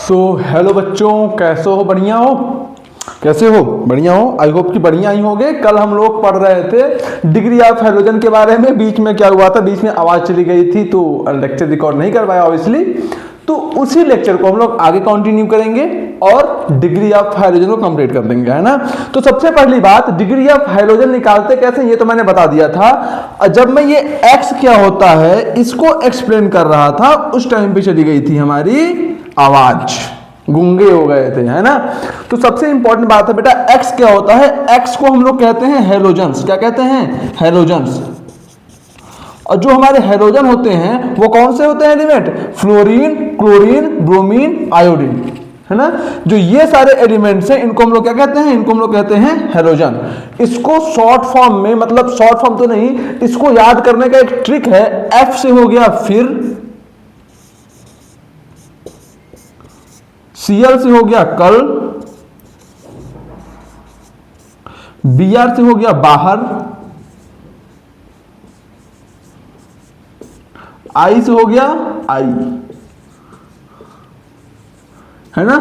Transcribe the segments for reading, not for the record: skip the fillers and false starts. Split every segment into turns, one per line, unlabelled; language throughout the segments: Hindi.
सो हेलो बच्चों, कैसे हो? बढ़िया हो? कैसे हो? बढ़िया हो? आई होप कि बढ़िया ही होगे। कल हम लोग पढ़ रहे थे डिग्री ऑफ हैलोजन के बारे में। बीच में क्या हुआ था, बीच में आवाज़ चली गई थी तो लेक्चर रिकॉर्ड नहीं कर पाया ऑब्वियसली। तो उसी लेक्चर को हम लोग आगे कंटिन्यू करेंगे और डिग्री ऑफ हैलोजन को कंप्लीट कर देंगे, है ना। तो सबसे पहली बात, डिग्री ऑफ हैलोजन निकालते कैसे ये तो मैंने बता दिया था। जब मैं ये एक्स क्या होता है इसको एक्सप्लेन कर रहा था उस टाइम पे चली गई थी हमारी आवाज, गूंगे हो गए थे, है ना। तो सबसे इंपॉर्टेंट बात है बेटा, एक्स क्या होता है। एक्स को हम लोग कहते हैं हैलोजन्स। क्या कहते हैं? हैलोजन्स। और जो हमारे हैलोजन होते हैं वो कौन से होते हैं element? Fluorine, chlorine, bromine, iodine, है ना। जो ये सारे एलिमेंट्स हैं इनको हम लोग क्या कहते हैं? इनको हम लोग कहते हैं हैलोजन। इसको शॉर्ट फॉर्म में, मतलब शॉर्ट फॉर्म तो नहीं, इसको याद करने का एक ट्रिक है। एफ से हो गया फिर, Cl से हो गया कल, Br से हो गया बाहर, I से हो गया आई, है ना।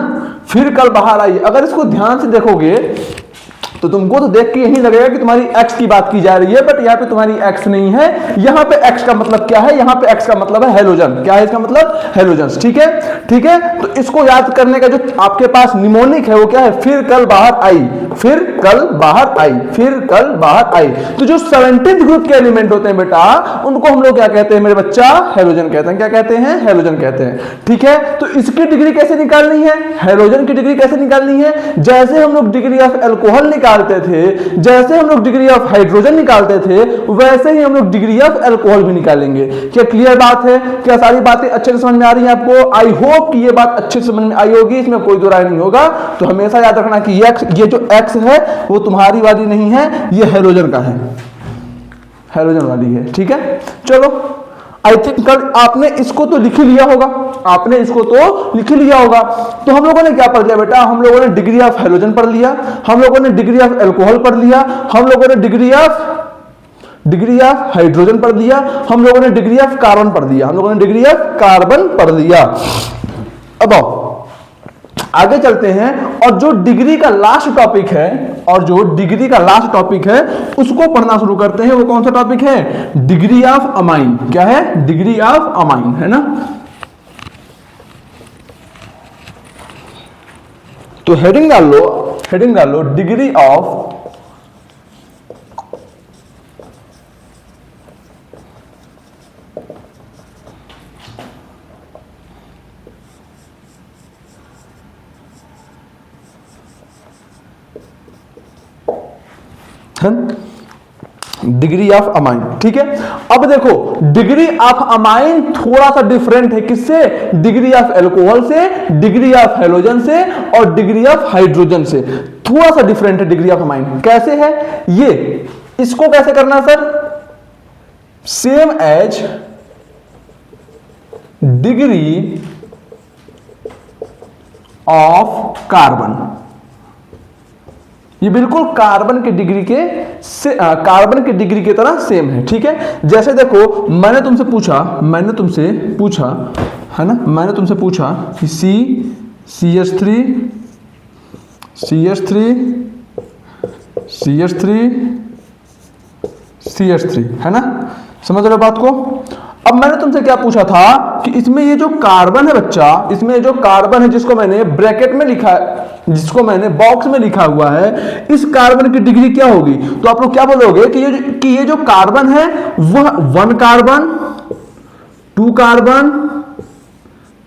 फिर कल बाहर आई। अगर इसको ध्यान से देखोगे तो तुमको तो देख के यही लगेगा कि तुम्हारी एक्स की बात की जा रही है, बट यहाँ पे तुम्हारी एक्स नहीं है। यहाँ पे एक्स का मतलब क्या है? यहाँ पे एक्स का मतलब है हैलोजन। क्या है इसका मतलब? हैलोजन्स। ठीक है, ठीक है। तो इसको याद करने का जो आपके पास निमोनिक है वो क्या है? फिर कल बाहर आई, फिर कल बाहर आई, फिर कल बाहर आई। तो जो 17th ग्रुप के एलिमेंट होते हैं बेटा, उनको हम लोग क्या कहते हैं मेरे बच्चा? हैलोजन कहते हैं। क्या कहते हैं? हैलोजन कहते हैं। ठीक है। तो इसकी डिग्री कैसे निकालनी है? हैलोजन की डिग्री कैसे निकालनी है? जैसे हम लोग डिग्री ऑफ अल्कोहल निकालते थे, जैसे हम लोग डिग्री ऑफ हाइड्रोजन निकालते थे, वैसे ही हम लोग डिग्री ऑफ अल्कोहल भी निकालेंगे। क्या क्लियर बात है? क्या सारी बातें अच्छे से समझ में आ रही हैं आपको? आई होप कि ये बात अच्छे से समझ में आई होगी, इसमें कोई दो राय नहीं होगा। तो हमेशा याद रखना कि ये जो एक्स है वो तुम्हारी वाली नहीं है, ये हैलोजन का है, हैलोजन वाली है। ठीक है, चलो। आई थिंक कल आपने इसको तो लिख ही लिया होगा, आपने इसको तो लिख ही लिया होगा। तो हम लोगों ने क्या पढ़ लिया बेटा? हम लोगों ने डिग्री ऑफ हैलोजन पढ़ लिया, हम लोगों ने डिग्री ऑफ अल्कोहल पढ़ लिया, हम लोगों ने डिग्री ऑफ हाइड्रोजन पढ़ लिया, हम लोगों ने डिग्री ऑफ कार्बन पढ़ लिया, हम लोगों ने डिग्री ऑफ कार्बन पढ़ लिया। अब आओ आगे चलते हैं और जो डिग्री का लास्ट टॉपिक है, उसको पढ़ना शुरू करते हैं। वो कौन सा टॉपिक है? Degree of amine. क्या है? डिग्री ऑफ अमाइन, है ना। तो हेडिंग डाल लो degree of degree of amine. ठीक है। अब देखो, डिग्री ऑफ अमाइन थोड़ा सा डिफरेंट है। किससे? डिग्री ऑफ अल्कोहल से, डिग्री ऑफ हैलोजन से और डिग्री ऑफ हाइड्रोजन से थोड़ा सा डिफरेंट है डिग्री ऑफ अमाइन। कैसे है ये? इसको कैसे करना sir? Same as degree of carbon. ये बिल्कुल कार्बन की डिग्री की तरह सेम है। ठीक है। जैसे देखो, मैंने तुमसे पूछा, है ना, मैंने तुमसे पूछा कि CH3 है ना, समझ रहे हो बात को? अब मैंने तुमसे क्या पूछा था कि इसमें ये जो कार्बन है बच्चा, इसमें जो कार्बन है जिसको मैंने ब्रैकेट में लिखा है, जिसको मैंने बॉक्स में लिखा हुआ है, इस कार्बन की डिग्री क्या होगी? तो आप लोग क्या बोलोगे कि ये जो कार्बन है वह 1 कार्बन, 2 कार्बन,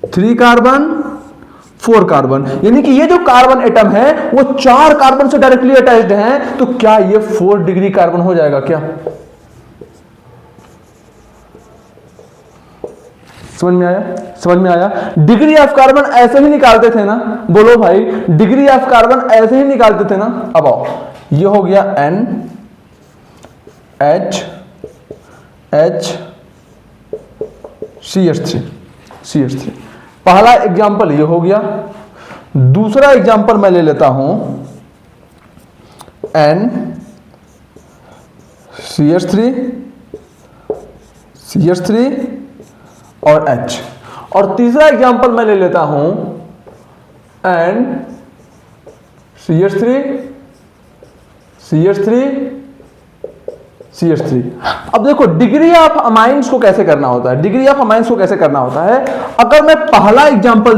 3 कार्बन, 4 कार्बन, यानी कि ये जो कार्बन एटम है वो 4 कार्बन से डायरेक्टली अटैच्ड है। तो क्या ये 4 डिग्री कार्बन हो जाएगा? क्या समझ में आया? डिग्री ऑफ कार्बन ऐसे ही निकालते थे ना? बोलो भाई, डिग्री ऑफ कार्बन ऐसे ही निकालते थे ना? अब आओ, ये हो गया CH3। पहला एग्जांपल ये हो गया। दूसरा एग्जांपल मैं ले लेता हूं CH3 और H। और तीसरा एग्जांपल मैं ले लेता हूं एंड CH3 CH3 CH3। अब देखो डिग्री ऑफ अमाइंस को कैसे करना होता है, डिग्री ऑफ अमाइंस को कैसे करना होता है। अगर मैं पहला एग्जांपल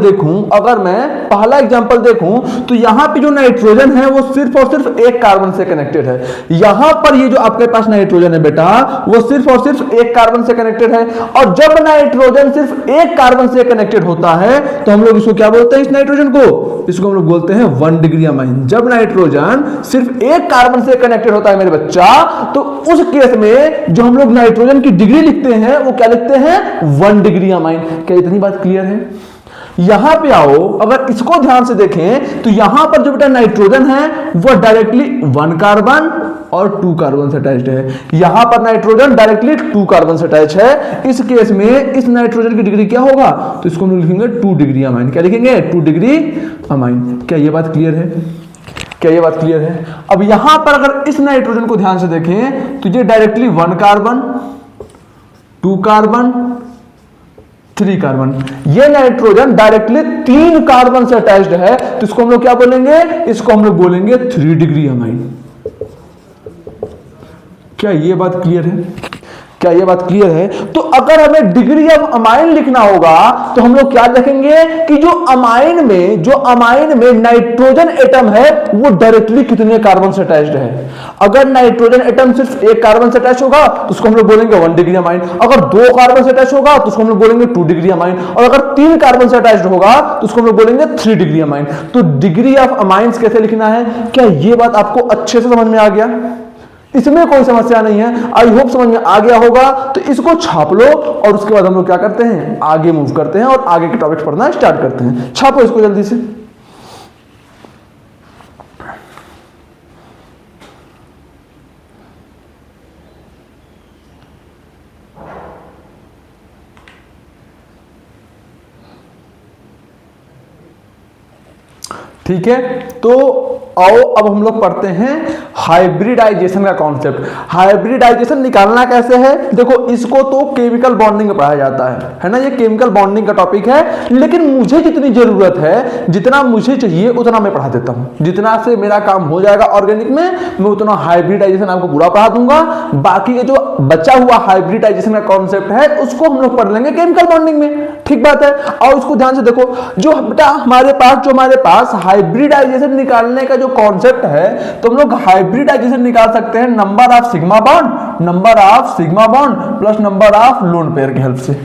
देखूं, तो यहां पे जो नाइट्रोजन है वो सिर्फ और सिर्फ एक कार्बन से कनेक्टेड है। यहां पर ये जो आपके पास नाइट्रोजन है बेटा, वो सिर्फ और सिर्फ एक कार्बन से कनेक्टेड है। और जब नाइट्रोजन सिर्फ एक कार्बन से कनेक्टेड होता है तो हम लोग इसको क्या बोलते हैं, इस नाइट्रोजन को, इसको हम लोग बोलते हैं 1 डिग्री अमाइन। जब नाइट्रोजन सिर्फ एक कार्बन से कनेक्टेड होता है मेरे बच्चा, तो उस केस में जो हम लोग नाइट्रोजन की डिग्री लिखते हैं वो क्या लिखते हैं, 1 डिग्री अमाइन। क्या इतनी बात क्लियर है? यहां पे आओ, अगर इसको ध्यान से देखें तो यहां पर जो बेटा नाइट्रोजन है वो डायरेक्टली 1 कार्बन और 2 कार्बन से अटैच्ड है। यहां पर नाइट्रोजन डायरेक्टली 2 कार्बन से अटैच है। इस केस में इस नाइट्रोजन की डिग्री क्या होगा, तो इसको हम लिखेंगे 2 डिग्री अमाइन। क्या लिखेंगे, 2 डिग्री अमाइन। क्या ये बात क्लियर है? क्या ये बात क्लियर है? अब यहां पर अगर इस नाइट्रोजन को ध्यान से देखें तो ये डायरेक्टली 1 कार्बन, 2 कार्बन, 3 कार्बन। ये नाइट्रोजन डायरेक्टली 3 कार्बन से अटैच्ड है, तो इसको हम लोग क्या बोलेंगे, इसको हम लोग बोलेंगे 3 डिग्री अमाइन। क्या ये बात क्लियर है? क्या ये बात क्लियर है? तो अगर हमें डिग्री ऑफ अमाइन लिखना होगा तो हम लोग क्या लिखेंगे कि जो अमाइन में नाइट्रोजन एटम है वो डायरेक्टली कितने कार्बन से अटैच्ड है। अगर नाइट्रोजन एटम सिर्फ एक कार्बन से अटैच होगा तो उसको हम लोग बोलेंगे 1 डिग्री अमाइन। अगर 2 कार्बन से अटैच होगा तो उसको हम लोग बोलेंगे 2 डिग्री अमाइन। और अगर 3 कार्बन से अटैच होगा तो उसको हम लोग बोलेंगे 3 डिग्री अमाइन। तो डिग्री ऑफ अमाइंस कैसे लिखना है, क्या ये बात आपको अच्छे से समझ में आ गया? इसमें कोई समस्या नहीं है। आई होप समझ में आ गया होगा। तो इसको छाप लो और उसके बाद हम लोग क्या करते हैं, आगे मूव करते हैं और आगे के टॉपिक पढ़ना स्टार्ट करते हैं। छापो इसको जल्दी से। ठीक है, तो आओ अब हम लोग पढ़ते हैं हाइब्रिडाइजेशन का कॉन्सेप्ट। हाइब्रिडाइजेशन निकालना कैसे है, देखो इसको तो केमिकल बॉन्डिंग में पढ़ाया जाता है ना, ये केमिकल बॉन्डिंग का टॉपिक है। लेकिन मुझे जितनी जरूरत है, जितना मुझे चाहिए उतना मैं पढ़ा देता हूं। जितना से मेरा काम हो जाएगा ऑर्गेनिक में, मैं उतना हाइब्रिडाइजेशन आपको पूरा पढ़ा दूंगा। बाकी के जो बचा हुआ हाइब्रिडाइजेशन का कॉन्सेप्ट है उसको हम लोग पढ़ लेंगे केमिकल बॉन्डिंग में। ठीक बात है। और उसको ध्यान से देखो, जो बेटा हमारे पास हाइब्रिडाइजेशन निकालने का जो कॉन्सेप्ट है, तो हम लोग हाइब्रिडाइजेशन निकाल सकते हैं number of sigma bond plus number of lone pair की हेल्प से।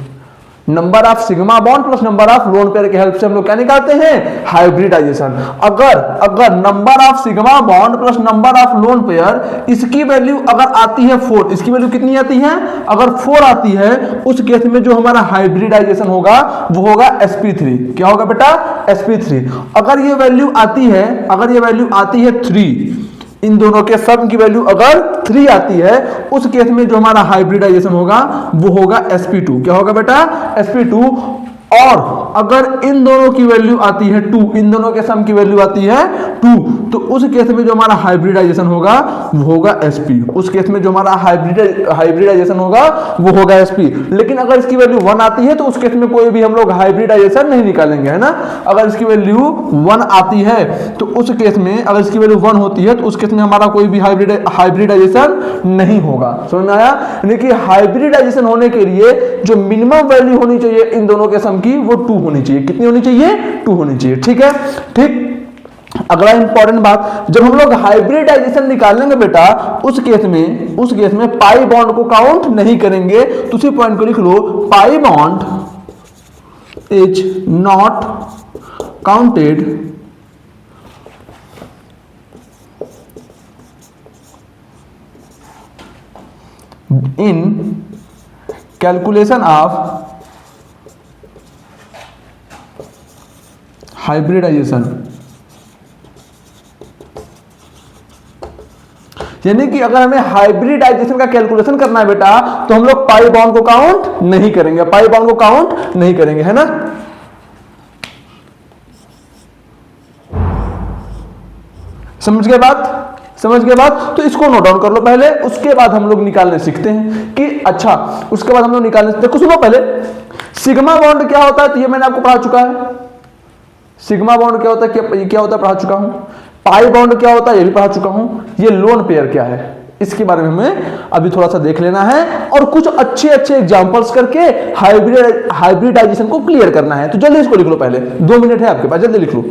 Number of sigma bond plus number of lone pair की हेल्प से हम लोग क्या निकालते हैं, हाइब्रिडाइजेशन। अगर number of sigma bond plus number of lone pair, इसकी वैल्यू अगर आती है 4, इसकी वैल्यू कितनी आती है, अगर 4 आती है, उस केस में जो हमारा हाइब्रिडाइजेशन होगा वो होगा sp3। क्या होगा बेटा, sp3। अगर ये वैल्यू आती है 3, इन दोनों के सम की वैल्यू अगर 3 आती है, उस केस में जो हमारा हाइब्रिडाइजेशन होगा वो होगा sp2। क्या होगा बेटा, sp2। और अगर इन दोनों की वैल्यू आती है 2, इन दोनों के सम की वैल्यू आती है 2, तो उस केस में जो हमारा हाइब्रिडाइजेशन होगा वो होगा sp। उस केस में जो हमारा हाइब्रिडाइजेशन होगा वो होगा sp। लेकिन अगर इसकी वैल्यू 1 आती है तो उस केस में कोई भी हम लोग हाइब्रिडाइजेशन नहीं निकालेंगे, है ना। अगर इसकी वैल्यू 1 आती है तो उस केस में, अगर इसकी वैल्यू 1 होती है तो उस केस में हमारा कोई भी हाइब्रिडाइजेशन नहीं होगा। समझ में आया? यानी कि हाइब्रिडाइजेशन होने के लिए जो मिनिमम वैल्यू होनी चाहिए इन दोनों के सम की, वो 2 होनी चाहिए। कितनी होनी चाहिए, 2 होनी चाहिए। ठीक है, ठीक। अगला इंपॉर्टेंट बात, जब हम लोग हाइब्रिडाइजेशन निकालेंगे बेटा, उस केस में पाई बॉन्ड को काउंट नहीं करेंगे। तो उसी पॉइंट को लिख लो, pi bond is not counted in calculation of hybridization. यानी कि अगर हमें हाइब्रिडाइजेशन का कैलकुलेशन करना है बेटा, तो हम लोग पाई बॉन्ड को काउंट नहीं करेंगे, है ना। समझ गए बात? तो इसको नोट डाउन कर लो पहले, उसके बाद हम लोग निकालने सीखते हैं कि अच्छा, उसके बाद हम लोग निकालने, देखो सुनो पहले, सिग्मा बॉन्ड क्या होता है तो ये मैंने आपको पढ़ा चुका है। सिग्मा बॉन्ड क्या होता है, क्या होता है पढ़ा चुका हूं। पाई बॉन्ड क्या होता है ये भी पढ़ा चुका हूं। ये लोन पेयर क्या है इसके बारे में हमें अभी थोड़ा सा देख लेना है और कुछ अच्छे अच्छे एग्जांपल्स करके हाइब्रिडाइजेशन को क्लियर करना है। तो जल्दी इसको लिख लो, पहले 2 मिनट है आपके पास, जल्दी लिख लो।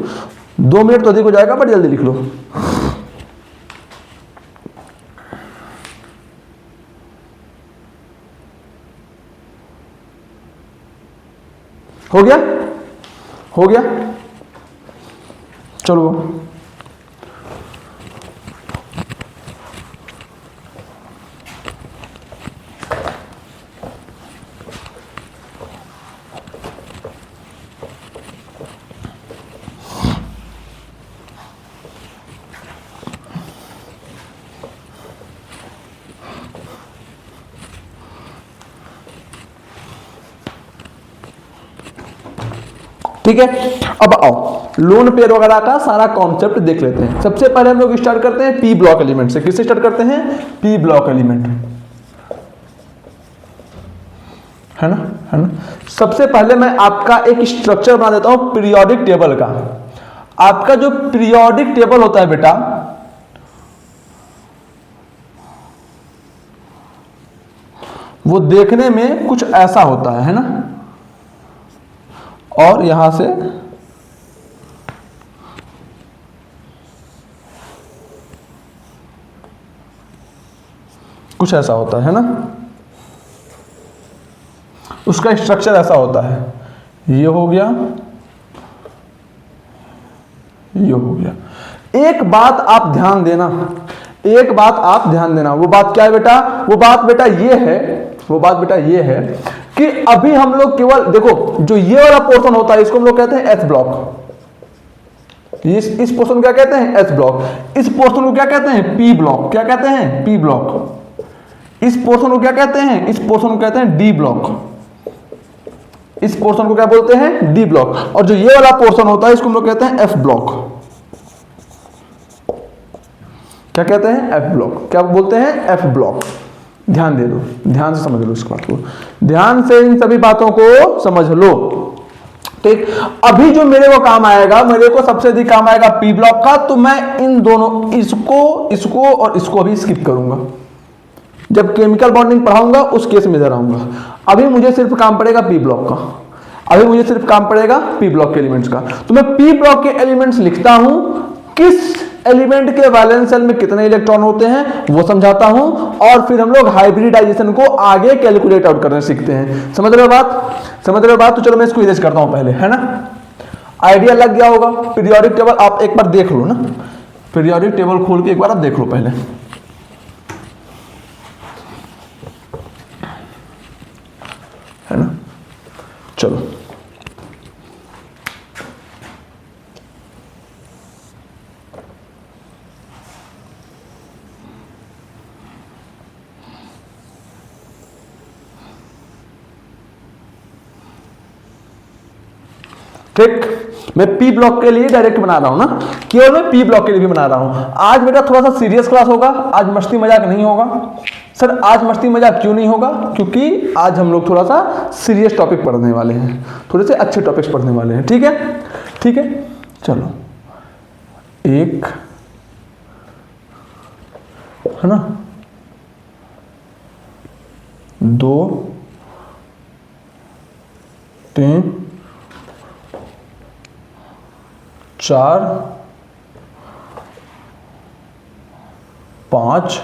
2 मिनट तो अधिक हो जाएगा बट जल्दी लिख लो। हो गया, हो गया, चलो। ठीक है, अब आओ लोन पेयर वगैरह का सारा कॉन्सेप्ट देख लेते हैं। सबसे पहले हम लोग स्टार्ट करते हैं पी ब्लॉक एलिमेंट से। किससे स्टार्ट करते हैं? पी ब्लॉक एलिमेंट, है ना, है ना। सबसे पहले मैं आपका एक स्ट्रक्चर बना देता हूं पीरियोडिक टेबल का। आपका जो पीरियोडिक टेबल होता है बेटा, वो देखने में कुछ ऐसा होता है ना, और यहां से कुछ ऐसा होता है ना, उसका स्ट्रक्चर ऐसा होता है। ये हो गया, ये हो गया। एक बात आप ध्यान देना, एक बात आप ध्यान देना। वो बात क्या है बेटा? वो बात बेटा ये है, वो बात बेटा ये है कि अभी हम लोग केवल देखो, जो ये वाला पोर्शन होता है इसको हम लोग कहते हैं एस ब्लॉक। इस पोर्शन को क्या कहते हैं? S block. इस पोर्शन को क्या कहते हैं? P block. क्या कहते हैं? P block. इस पोर्शन को क्या कहते हैं? इस पोर्शन को कहते हैं डी ब्लॉक। इस पोर्शन को क्या बोलते हैं? D block. और जो ये वाला पोर्शन होता है इसको हम लोग कहते हैं एफ ब्लॉक। क्या कहते हैं? F block. क्या बोलते हैं? F block. ध्यान दे दो, ध्यान से समझ लो इस बात को, ध्यान से इन सभी बातों को समझ लो। ठीक, अभी जो मेरे को काम आएगा, मेरे को सबसे अधिक काम आएगा पी ब्लॉक का, तो मैं इन दोनों, इसको और इसको अभी स्किप करूंगा। जब केमिकल बॉन्डिंग पढ़ाऊंगा उस केस में इधर आऊंगा। अभी मुझे सिर्फ काम पड़ेगा पी ब्लॉक का, अभी मुझे सिर्फ काम पड़ेगा पी ब्लॉक के एलिमेंट्स का। तो मैं पी ब्लॉक के एलिमेंट्स लिखता हूं, किस एलिमेंट के वैलेंस शेल में कितने इलेक्ट्रॉन होते हैं वो समझाता हूं, और फिर हम लोग हाइब्रिडाइजेशन को आगे कैलकुलेट आउट करना सीखते हैं। समझ रहे हो बात? समझ रहे हो बात? तो चलो मैं इसको इरेज करता हूं पहले, है ना। आइडिया लग गया होगा। पीरियोडिक टेबल आप एक बार देख लो ना, पीरियोडिक टेबल खोल के एक बार आप देख लो पहले, है ना। चलो ठीक, मैं पी ब्लॉक के लिए डायरेक्ट बना रहा हूं ना, केवल मैं पी ब्लॉक के लिए भी बना रहा हूं। आज बेटा थोड़ा सा सीरियस क्लास होगा, आज मस्ती मजाक नहीं होगा। सर आज मस्ती मजाक क्यों नहीं होगा? क्योंकि आज हम लोग थोड़ा सा सीरियस टॉपिक पढ़ने वाले हैं, थोड़े से अच्छे टॉपिक्स पढ़ने वाले हैं। ठीक है, ठीक है, चलो। एक, है ना, 2, 3, 4, 5।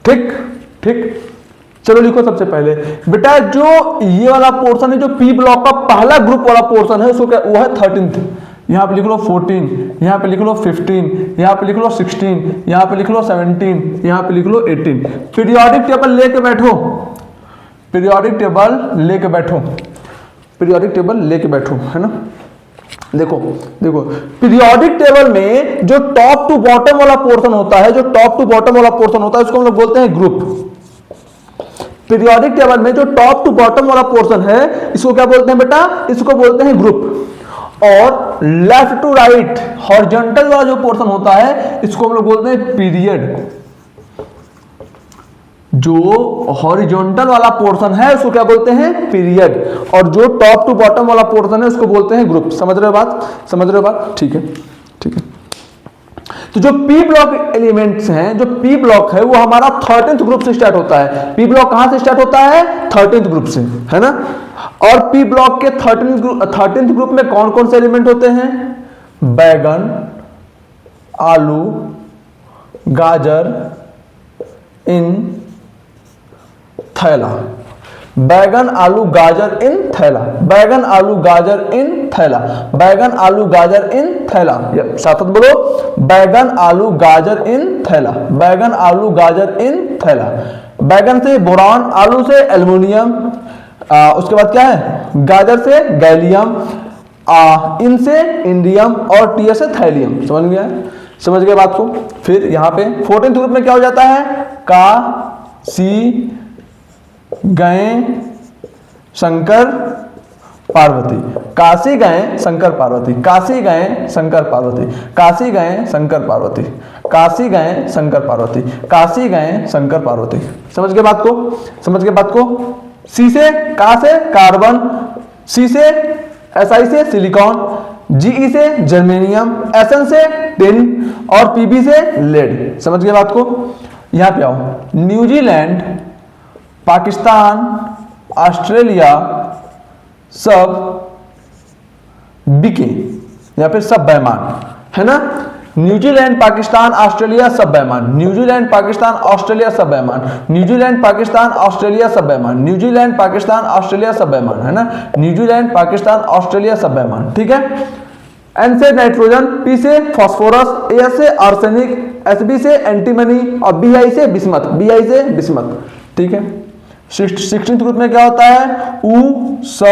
ठीक ठीक, चलो लिखो सबसे पहले बेटा, जो ये वाला पोर्शन है, जो पी ब्लॉक का पहला ग्रुप वाला पोर्शन है, उसको क्या वो है 13th। यहां पे लिख लो 14, यहां पे लिख लो 15, यहां पे लिख लो 16, यहां पे लिख लो 17, यहां पे लिख लो 18। पीरियोडिक टेबल लेके बैठो, पीरियोडिक टेबल लेके बैठो, पीरियोडिक टेबल लेके बैठो, है ना। देखो देखो, पीरियोडिक टेबल में जो टॉप टू बॉटम वाला पोर्शन होता है, जो टॉप टू बॉटम वाला पोर्शन होता है, उसको हम लोग बोलते हैं ग्रुप। पीरियोडिक टेबल में जो टॉप टू बॉटम वाला पोर्शन है, इसको क्या बोलते हैं बेटा? इसको बोलते हैं ग्रुप। और लेफ्ट टू राइट हॉरिजॉन्टल वाला जो पोर्शन होता है, इसको हम लोग बोलते हैं पीरियड। जो हॉरिजॉन्टल वाला पोर्शन है उसको क्या बोलते हैं, पीरियड, और जो टॉप टू बॉटम वाला पोर्शन है उसको बोलते हैं ग्रुप। समझ रहे हो बात, समझ रहे हो बात, ठीक है, ठीक है। तो जो पी ब्लॉक एलिमेंट्स हैं, जो पी ब्लॉक है वो हमारा 13th ग्रुप से स्टार्ट होता है। पी ब्लॉक कहां से स्टार्ट होता है, 13th ग्रुप से, है ना। और पी ब्लॉक के 13th ग्रुप में कौन कौन से एलिमेंट होते हैं, बैगन, आलू, गाजर, इन थैला। बैगन, आलू, गाजर, इन थैला, बैगन, आलू, गाजर, इन थैला, बैगन, आलू, गाजर, इन थैला। साथ बोलो, बैगन, आलू, गाजर, इन थैला, बैगन, आलू, गाजर, इन थैला। बैगन से बोरान, आलू से एल्युमिनियम, उसके बाद क्या है, गाजर से गैलियम, इन से इंडियम और टी से थैलियम। समझ गया, समझ गए बात को। फिर यहां पे 14th ग्रुप में क्या हो जाता है, का, सी, गए, शंकर, पार्वती, काशी गए शंकर पार्वती, काशी गए शंकर पार्वती, काशी गए शंकर पार्वती, काशी गए शंकर पार्वती, काशी गए शंकर पार्वती। समझ गए बात को, समझ गए बात को। सी से, का से कार्बन, सी से एसआई से सिलिकॉन, जीई से जर्मेनियम, एसएन से टिन और पीबी से लेड। समझ गए बात को। यहां पे आओ, न्यूजीलैंड, पाकिस्तान, ऑस्ट्रेलिया सब बिके या फिर सब बेईमान, है ना। न्यूजीलैंड, पाकिस्तान, ऑस्ट्रेलिया सब बेईमान, न्यूजीलैंड, पाकिस्तान, ऑस्ट्रेलिया सब बेईमान, न्यूजीलैंड, पाकिस्तान, ऑस्ट्रेलिया सब बेईमान, न्यूजीलैंड, पाकिस्तान, ऑस्ट्रेलिया सब बेईमान, है ना। न्यूजीलैंड, पाकिस्तान, ऑस्ट्रेलिया सब बेईमान, ठीक है। एन से नाइट्रोजन, पी से फास्फोरस, ए से आर्सेनिक, एस बी से एंटीमनी और बी आई से बिस्मथ, बी आई से बिस्मथ, ठीक है। 16th ग्रुप में क्या होता है, उ, स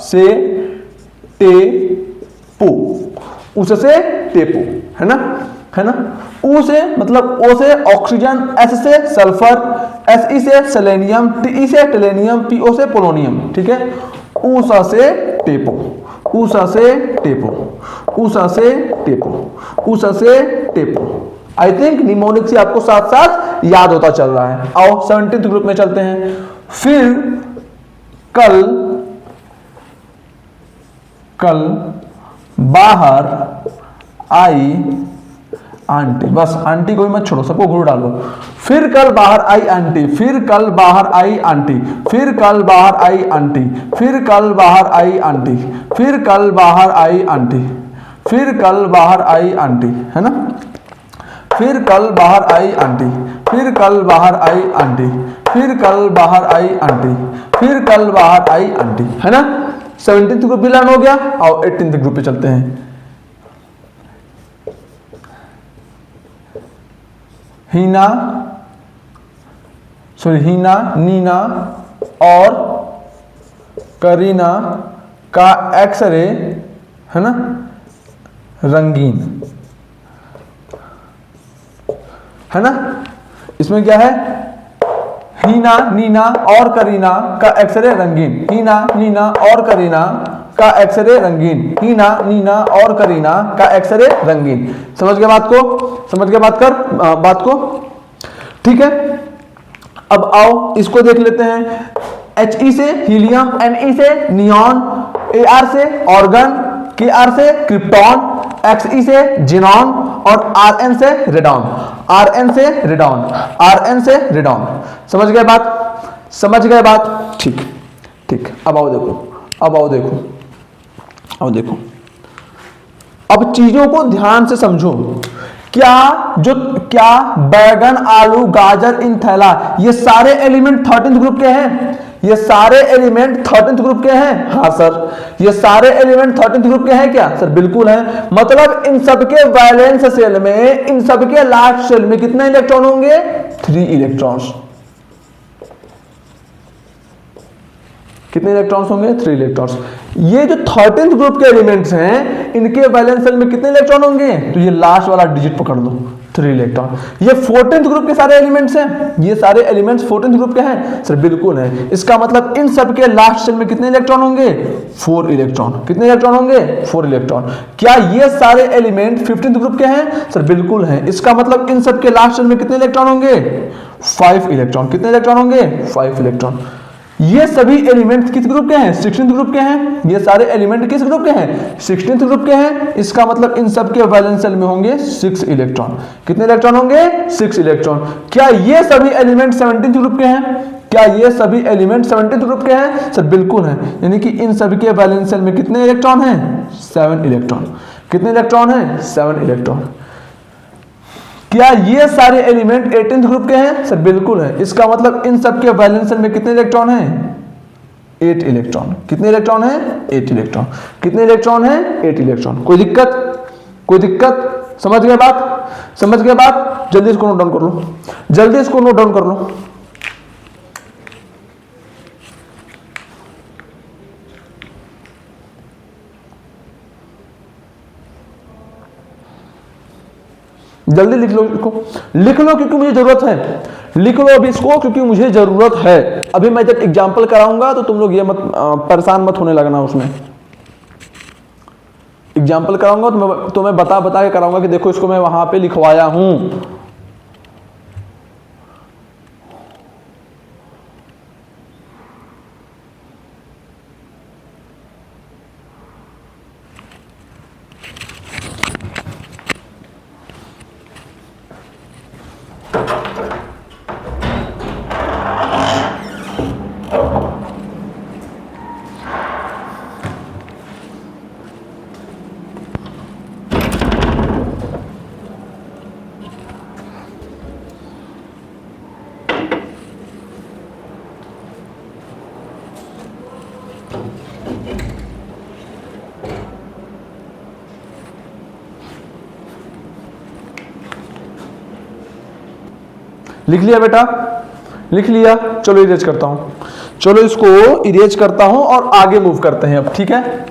से टे पो, उस से टेपो, है ना, है ना। उ से मतलब ओ से ऑक्सीजन, एस से सल्फर, एस ई से सेलेनियम, टी ई से टेलेनियम, पी ओ से पोलोनियम, ठीक है। ऊसा से टेपो, ऊसा से टेपो, ऊसा से टेपो, ऊसा से टेपो। आई थिंक निमोनिक से आपको साथ साथ याद होता चल रहा है। आओ 17th ग्रुप में चलते हैं। फिर कल बाहर आई आंटी, बस आंटी को भी मत छोड़ो, सबको घूर डालो। फिर कल बाहर आई आंटी, फिर कल बाहर आई आंटी, फिर कल बाहर आई आंटी, फिर कल बाहर आई आंटी, फिर कल बाहर आई आंटी, फिर कल बाहर आई आंटी, है ना। फिर कल बाहर आई आंटी, फिर कल बाहर आई आंटी, फिर कल बाहर आई आंटी, फिर कल बाहर आई आंटी, है ना। 17th ग्रुप भी लर्न हो गया। और 18th ग्रुप पे चलते हैं। हीना, नीना और करीना का एक्सरे, है ना, रंगीन, है ना। इसमें क्या है, हीना, नीना और करीना का एक्सरे रंगीन, हीना, नीना और करीना का एक्सरे रंगीन, हीना, नीना और करीना का एक्सरे रंगीन। समझ गए बात को, समझ गए बात को, ठीक है। अब आओ इसको देख लेते हैं। He से हीलियम, Ne से नियॉन, Ar से ऑर्गन, Kr से क्रिप्टॉन, Xe से जिनॉन और Rn से रेडॉन, Rn से रेडॉन, Rn से रेडॉन। समझ गए बात, समझ गए बात, ठीक, ठीक। अब आओ देखो, अब आओ देखो, अब देखो, अब चीजों को ध्यान से समझो। क्या बैगन, आलू, गाजर, इन थैला, ये सारे एलिमेंट 13th ग्रुप के हैं? ये सारे एलिमेंट 13th ग्रुप के हैं? हाँ सर, ये सारे एलिमेंट 13th ग्रुप के हैं क्या सर? बिल्कुल हैं। मतलब इन सबके वैलेंस सेल में, इन सबके लास्ट सेल में कितने इलेक्ट्रॉन होंगे? 3 इलेक्ट्रॉन्स। कितने इलेक्ट्रॉन्स होंगे? 3 इलेक्ट्रॉन्स। ये जो 13th ग्रुप के एलिमेंट्स हैं, इनके वैलेंस सेल में कितने इलेक्ट्रॉन होंगे? तो ये लास्ट वाला डिजिट पकड़ लो, 3 इलेक्ट्रॉन। ये 14th ग्रुप के सारे एलिमेंट्स हैं, ये सारे एलिमेंट्स 14th ग्रुप के हैं सर? बिल्कुल है। इसका मतलब इन सब के लास्ट सेल में कितने इलेक्ट्रॉन होंगे? 4 इलेक्ट्रॉन। कितने इलेक्ट्रॉन होंगे? 4 इलेक्ट्रॉन। क्या ये सारे एलिमेंट 15th ग्रुप के हैं सर? बिल्कुल है। इसका मतलब इन सब के लास्ट सेल में कितने इलेक्ट्रॉन होंगे? 5 इलेक्ट्रॉन। कितने इलेक्ट्रॉन होंगे? 5 इलेक्ट्रॉन। ये सभी एलिमेंट किस ग्रुप के हैं? 16th ग्रुप के हैं। ये सारे एलिमेंट किस ग्रुप के हैं? 16th ग्रुप के हैं। इसका मतलब इन सब के वैलेंस शेल में होंगे 6 इलेक्ट्रॉन। कितने इलेक्ट्रॉन होंगे? 6 इलेक्ट्रॉन। क्या ये सभी एलिमेंट 17th ग्रुप के हैं? क्या ये सभी एलिमेंट 17th ग्रुप के हैं? सर बिल्कुल है। यानी कि इन सभी के वैलेंस शेल में कितने इलेक्ट्रॉन हैं? 7 इलेक्ट्रॉन। कितने इलेक्ट्रॉन हैं? 7 इलेक्ट्रॉन। क्या ये सारे एलिमेंट 18th ग्रुप के हैं? सर बिल्कुल है। इसका मतलब इन सब के वैलेंस शेल में कितने इलेक्ट्रॉन हैं? 8 इलेक्ट्रॉन। कितने इलेक्ट्रॉन हैं? 8 इलेक्ट्रॉन। कितने इलेक्ट्रॉन हैं? 8 इलेक्ट्रॉन। कोई दिक्कत? कोई दिक्कत? समझ गए बात? समझ गए बात? जल्दी इसको नोट डाउन कर लो, जल्दी इसको नोट डाउन कर लो। जल्दी लिख लो इसको, लिख लो क्योंकि मुझे जरूरत है। लिख लो अभी इसको क्योंकि मुझे जरूरत है। अभी मैं जब एग्जांपल कराऊंगा तो तुम लोग ये मत परेशान मत होने लगना। उसमें एग्जांपल कराऊंगा तो मैं बता के कराऊंगा कि देखो इसको मैं वहां पे लिखवाया हूं। लिख लिया बेटा? लिख लिया? चलो इरेज करता हूं, चलो इसको इरेज करता हूं और आगे मूव करते हैं अब। ठीक है,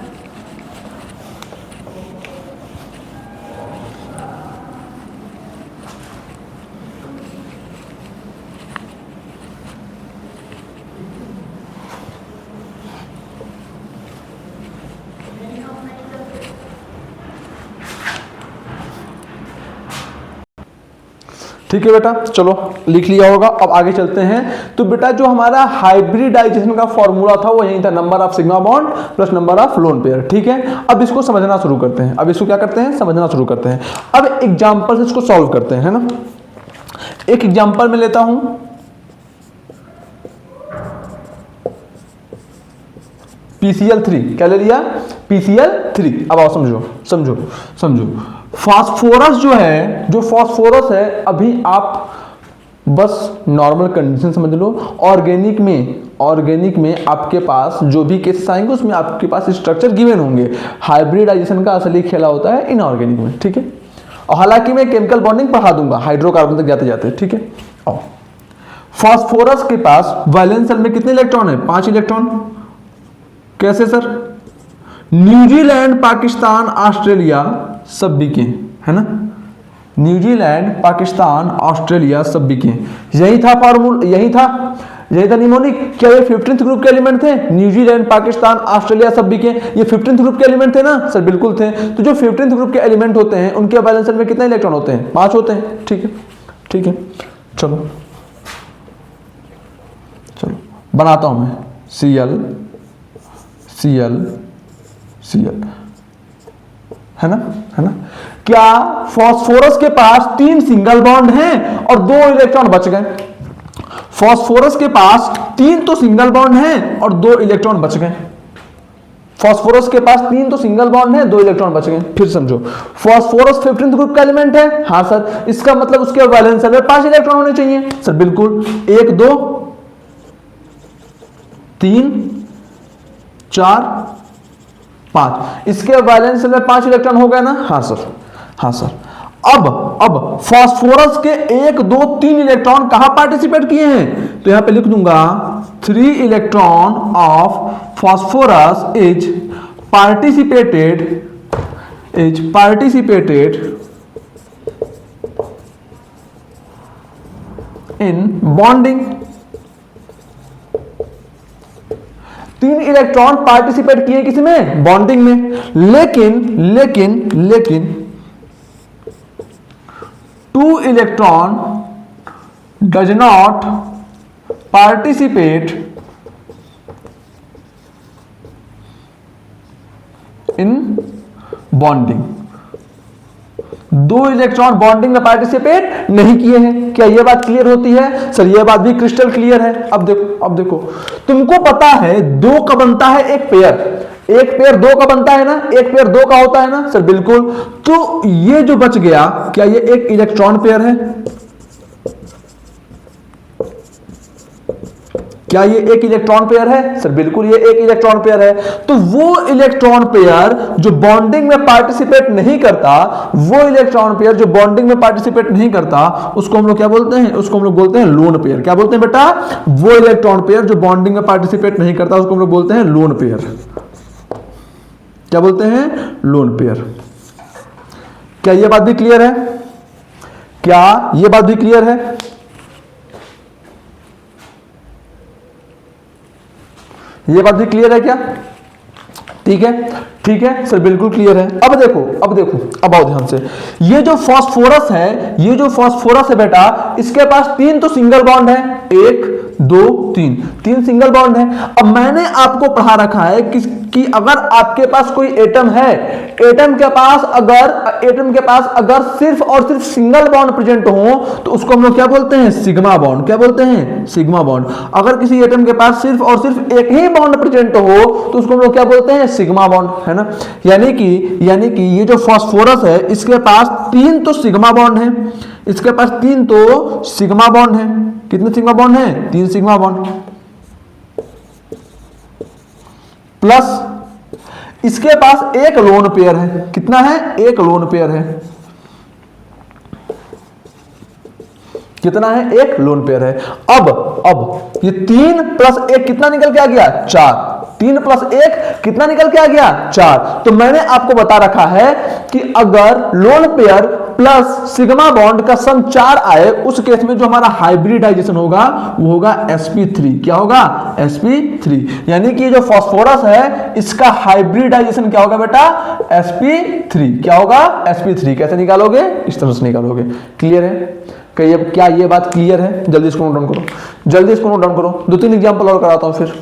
ठीक है बेटा, चलो लिख लिया होगा। अब आगे चलते हैं। तो बेटा जो हमारा हाइब्रिडाइजेशन का फॉर्मूला था वो यही था, number of sigma bond plus number of lone pair. ठीक है, अब इसको समझना शुरू करते हैं। अब इसको क्या करते हैं? समझना शुरू करते हैं। अब एग्जांपल से इसको सॉल्व करते हैं, है ना। एक एग्जांपल में लेता हूं, PCl3। क्या ले लिया? PCl3। अब आओ समझो समझो समझो। फास्फोरस जो है, जो फास्फोरस है, अभी आप बस नॉर्मल कंडीशन समझ लो। ऑर्गेनिक में आपके पास जो भी केसेस आएंगे उसमें आपके पास स्ट्रक्चर गिवन होंगे। हाइब्रिडाइजेशन का असली खेला होता है इनऑर्गेनिक में। ठीक है, और हालांकि मैं केमिकल बॉन्डिंग पढ़ा दूंगा हाइड्रोकार्बन तक जाते जाते। ठीक है, और फास्फोरस के पास वैलेंस शेल में कितने इलेक्ट्रॉन है? 5 इलेक्ट्रॉन। कैसे सर? न्यूजीलैंड, पाकिस्तान, ऑस्ट्रेलिया सब बिके, है ना। न्यूजीलैंड, पाकिस्तान, ऑस्ट्रेलिया सब बिके। यही था फॉर्मूला, यही था निमोनिक। क्या ये 15th ग्रुप के एलिमेंट थे? न्यूजीलैंड, पाकिस्तान, ऑस्ट्रेलिया सब बिके, ये 15th ग्रुप के एलिमेंट थे ना? सर बिल्कुल थे। तो जो 15th ग्रुप के एलिमेंट होते हैं उनके वैलेंस शेल में कितने इलेक्ट्रॉन होते हैं? 5 होते हैं। ठीक है, ठीक है, चलो बनाता हूं मैं Cl है ना, है ना। क्या फास्फोरस के पास 3 सिंगल बॉन्ड हैं और 2 इलेक्ट्रॉन बच गए? फास्फोरस के पास 3 तो सिंगल बॉन्ड हैं और 2 इलेक्ट्रॉन बच गए। फास्फोरस के पास 3 तो सिंगल बॉन्ड है, 2 इलेक्ट्रॉन बच गए। फिर समझो, फास्फोरस 15th ग्रुप का एलिमेंट है। हाँ सर, इसका मतलब उसके वैलेंस शेल में 5 इलेक्ट्रॉन होने चाहिए। सर बिल्कुल, 1 2 3 4 5, इसके वैलेंस शेल में 5 इलेक्ट्रॉन हो गए ना? हाँ सर, हाँ सर। अब फास्फोरस के 1 2 3 इलेक्ट्रॉन कहां पार्टिसिपेट किए हैं? तो यहां पे लिख दूंगा 3 electron of phosphorus is participated in bonding. 3 electron participate किए किसमें? बॉन्डिंग में। लेकिन 2 electron does not participate in bonding, दो इलेक्ट्रॉन बॉन्डिंग में पार्टिसिपेट नहीं किए हैं। क्या यह बात क्लियर होती है? सर यह बात भी क्रिस्टल क्लियर है। अब देखो तुमको पता है दो का बनता है एक पेयर दो का बनता है ना, एक पेयर दो का होता है ना सर, बिल्कुल। तो ये जो बच गया, क्या ये एक इलेक्ट्रॉन पेयर है? क्या ये एक इलेक्ट्रॉन पेयर है? सर बिल्कुल ये एक इलेक्ट्रॉन पेयर है। तो वो इलेक्ट्रॉन पेयर जो बॉन्डिंग में पार्टिसिपेट नहीं करता, वो इलेक्ट्रॉन पेयर जो बॉन्डिंग में पार्टिसिपेट नहीं करता, उसको हम लोग क्या बोलते हैं? उसको हम लोग बोलते हैं लोन पेयर। क्या बोलते हैं बेटा? वो इलेक्ट्रॉन पेयर जो बॉन्डिंग में पार्टिसिपेट नहीं करता, उसको हम लोग बोलते हैं लोन पेयर। क्या बोलते हैं? Lone pair. क्या यह बात भी क्लियर है? क्या यह बात भी क्लियर है? ये बात भी क्लियर है क्या? ठीक है सर, बिल्कुल क्लियर है। अब देखो अब आओ ध्यान से। ये जो फास्फोरस है बेटा, इसके पास तीन तो सिंगल बॉन्ड है, एक दो तीन सिंगल बॉन्ड है। अब मैंने आपको पढ़ा रखा है कि अगर आपके पास कोई एटम है, एटम के पास अगर सिर्फ और सिर्फ सिंगल बॉन्ड प्रेजेंट हो, तो उसको हम लोग क्या बोलते हैं? Sigma bond. क्या बोलते हैं? Sigma bond. अगर किसी एटम के पास सिर्फ और सिर्फ एक ही बॉन्ड प्रेजेंट हो, तो उसको हम लोग क्या बोलते हैं? सिग्मा बॉन्ड, है ना। यानी कि ये जो फास्फोरस है, इसके पास तीन तो सिग्मा बॉन्ड है, इसके पास तीन तो सिग्मा बॉन्ड है। कितने सिग्मा बॉन्ड है? तीन सिग्मा बॉन्ड। प्लस इसके पास एक लोन पेयर है। कितना है? एक लोन पेयर है। कितना है? एक लोन पेयर है। अब ये 3 प्लस 1 कितना निकल के आ गया? 4। 3 प्लस 1 कितना निकल के आ गया? 4। तो मैंने आपको बता रखा है कि अगर lone pair plus sigma bond का सम 4 आए, उस केस में जो हमारा हाइब्रिडाइजेशन होगा वो होगा sp3। क्या होगा? sp3। यानी कि ये जो फास्फोरस है, इसका हाइब्रिडाइजेशन क्या होगा बेटा? sp3। क्या होगा? sp3। कैसे निकालोगे? इस तरह से निकालोगे। क्लियर है? क्या ये बात क्लियर है? जल्दी इसको नोट डाउन करो। 2-3 एग्जांपल और कराता हूं, फिर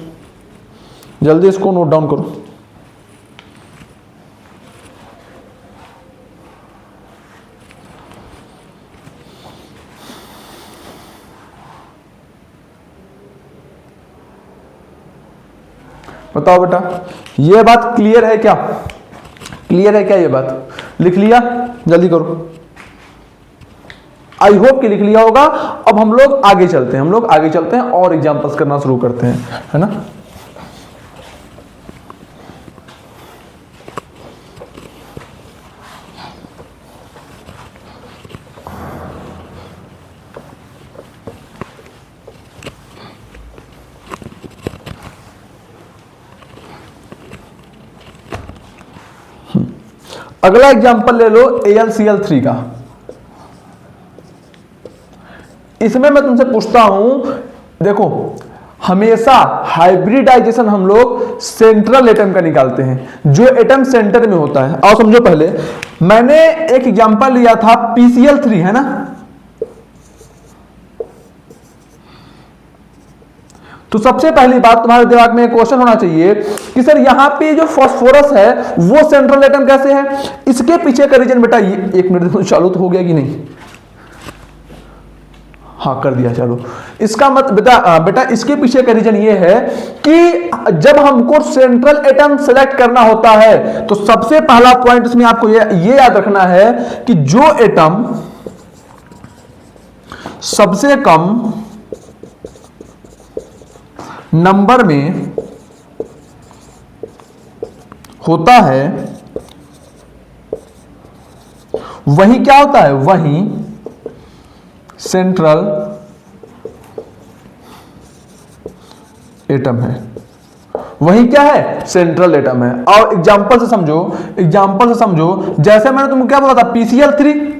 जल्दी इसको नोट डाउन करो। बताओ बेटा, ये बात क्लियर है क्या? ये बात लिख लिया? जल्दी करो। आई होप कि लिख लिया होगा। अब हम लोग आगे चलते हैं और एग्जांपल्स करना शुरू करते हैं, है ना। अगला एग्जांपल ले लो AlCl3 का। इसमें मैं तुमसे पूछता हूं, देखो हमेशा हाइब्रिडाइजेशन हम लोग सेंट्रल एटम का निकालते हैं, जो एटम सेंटर में होता है। आओ समझो। पहले मैंने एक एग्जांपल लिया था PCl3, है ना। तो सबसे पहली बात तुम्हारे दिमाग में एक क्वेश्चन होना चाहिए कि सर यहां पे जो फास्फोरस है वो सेंट्रल एटम कैसे है? इसके पीछे का रीजन बेटा, ये 1 मिनट चालू तो हो गया कि नहीं? हाँ कर दिया, चलो। इसका मत बेटा इसके पीछे का रीजन ये है कि जब हमको सेंट्रल एटम सेलेक्ट करना होता है, तो सबसे पहला पॉइंट इसमें आपको ये याद रखना है कि जो एटम सबसे कम नंबर में होता है, वही क्या होता है? वही सेंट्रल एटम है। वही क्या है? सेंट्रल एटम है। और एग्जांपल से समझो, जैसे मैंने तुमको क्या बोला था? PCl3।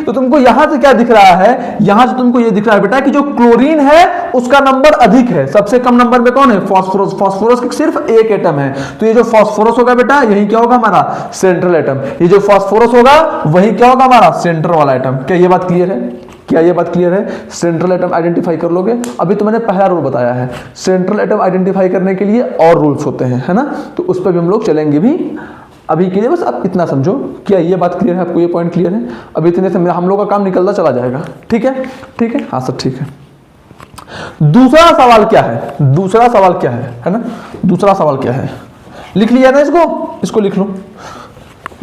तो तुमको यहां से क्या दिख रहा है? यहां से तुमको ये दिख रहा है बेटा कि जो क्लोरीन है उसका नंबर अधिक है। सबसे कम नंबर में कौन है? फास्फोरस की सिर्फ एक एटम है। तो ये जो फास्फोरस होगा बेटा, यही क्या होगा? हमारा सेंट्रल एटम। ये जो फास्फोरस होगा वही क्या होगा? हमारा सेंटर वाला एटम। क्या ये बात क्लियर है? क्या ये बात क्लियर है? सेंट्रल एटम आइडेंटिफाई कर लोगे। अभी तो मैंने पहला रूल बताया है, सेंट्रल एटम आइडेंटिफाई करने के लिए और रूल्स होते हैं, है ना, तो उस पर भी हम लोग चलेंगे भी। अभी के लिए बस आप इतना समझो, क्या ये बात क्लियर है आपको? ये पॉइंट क्लियर है? अभी इतने से हम लोग का काम निकलता चला जाएगा। ठीक है, ठीक है, हाँ सर ठीक है। दूसरा सवाल क्या है? दूसरा सवाल क्या है ना? दूसरा सवाल क्या है? लिख लिया ना इसको लिख लो।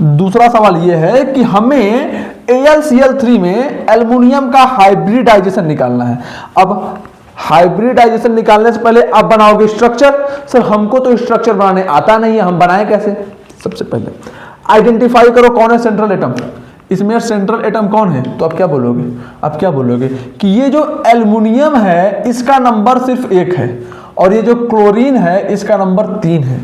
दूसरा सवाल यह है कि हमें AlCl3 में एल्युमिनियम का हाइब्रिडाइजेशन निकालना है। अब हाइब्रिडाइजेशन निकालने से पहले आप बनाओगे स्ट्रक्चर। सर हमको तो स्ट्रक्चर बनाने आता नहीं है, हम बनाए कैसे? सबसे पहले आइडेंटिफाई करो कौन है सेंट्रल एटम। इसमें सेंट्रल एटम कौन है? तो आप क्या बोलोगे? आप क्या बोलोगे कि ये जो एल्युमिनियम है इसका नंबर सिर्फ 1 है, और ये जो क्लोरीन है इसका नंबर 3 है।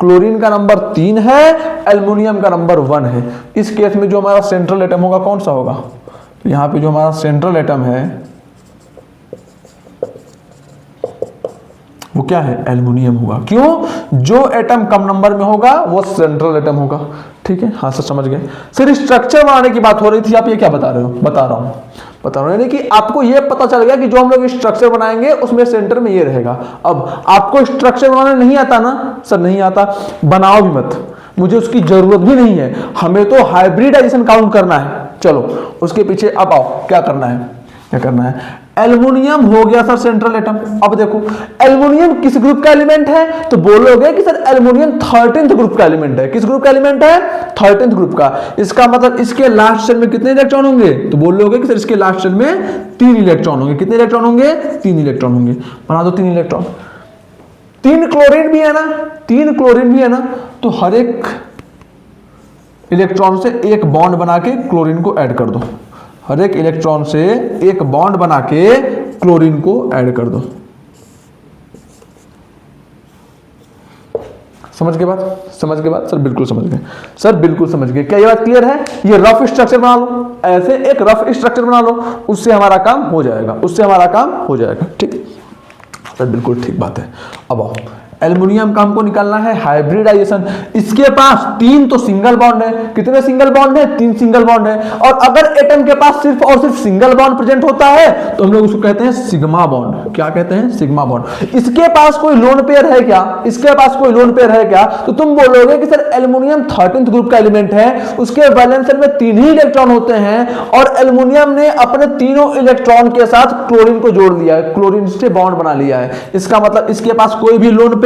क्लोरीन का नंबर 3 है, एल्युमिनियम का नंबर 1 है। इस केस में जो हमारा सेंट्रल एटम होगा कौन सा होगा? तो यहां पे जो हमारा सेंट्रल एटम है वो क्या है? एल्युमिनियम होगा। क्यों? जो एटम कम नंबर में होगा वो सेंट्रल एटम होगा। ठीक है, हाँ सर समझ गए। सर स्ट्रक्चर बनाने की बात हो रही थी, आप ये क्या बता रहे हो? बता रहा हूं यानी कि आपको ये पता चल गया कि जो हम लोग स्ट्रक्चर बनाएंगे उसमें सेंटर में ये रहेगा। अब आपको स्ट्रक्चर बनाना नहीं आता ना? सर नहीं आता, बनाओ भी मत, मुझे उसकी जरूरत भी नहीं है, हमें तो हाइब्रिडाइजेशन काउंट करना है। चलो उसके पीछे अब आओ, क्या करना है? क्या करना है? एल्युमिनियम हो गया सर सेंट्रल एटम। अब देखो एल्युमिनियम किस ग्रुप का एलिमेंट है? तो बोलोगे कि सर एल्युमिनियम 13th ग्रुप का एलिमेंट है। किस ग्रुप का एलिमेंट है? 13th ग्रुप का। इसका मतलब इसके लास्ट शेल में कितने इलेक्ट्रॉन होंगे? तो बोलोगे कि सर इसके लास्ट शेल में 3 इलेक्ट्रॉन होंगे। कितने इलेक्ट्रॉन होंगे? 3 इलेक्ट्रॉन होंगे। बना दो 3 इलेक्ट्रॉन। 3 क्लोरीन भी है ना? 3 क्लोरीन भी है ना? तो हर एक इलेक्ट्रॉन से एक बॉन्ड बना के क्लोरीन को ऐड कर दो। हर एक इलेक्ट्रॉन से एक बॉन्ड बना के क्लोरीन को ऐड कर दो। समझ के बाद? समझ के बाद? सर बिल्कुल समझ गए, सर बिल्कुल समझ गए। क्या ये बात क्लियर है? ये रफ स्ट्रक्चर बना लो, ऐसे एक रफ स्ट्रक्चर बना लो, उससे हमारा काम हो जाएगा, उससे हमारा काम हो जाएगा। ठीक सर बिल्कुल ठीक बात है। अब आओ, एल्युमिनियम का हमको निकालना है हाइब्रिडाइजेशन। इसके पास 3 तो सिंगल बॉन्ड है। कितने सिंगल बॉन्ड है? 3 सिंगल बॉन्ड है। और अगर एटम के पास सिर्फ और सिर्फ सिंगल बॉन्ड प्रेजेंट होता है तो हम लोग उसको कहते हैं सिग्मा बॉन्ड। क्या कहते हैं? Sigma bond. इसके पास कोई लोन पेयर है क्या? इसके पास कोई लोन पेयर है क्या? तो तुम बोलोगे कि सर एल्युमिनियम 13th ग्रुप का एलिमेंट है, उसके वैलेंस शेल में 3 ही इलेक्ट्रॉन होते हैं, और एल्युमिनियम ने अपने तीनों इलेक्ट्रॉन के साथ क्लोरीन को जोड़ दिया है, क्लोरीन से बॉन्ड बना लिया है। इसका मतलब इसके पास कोई भी लोन पेयर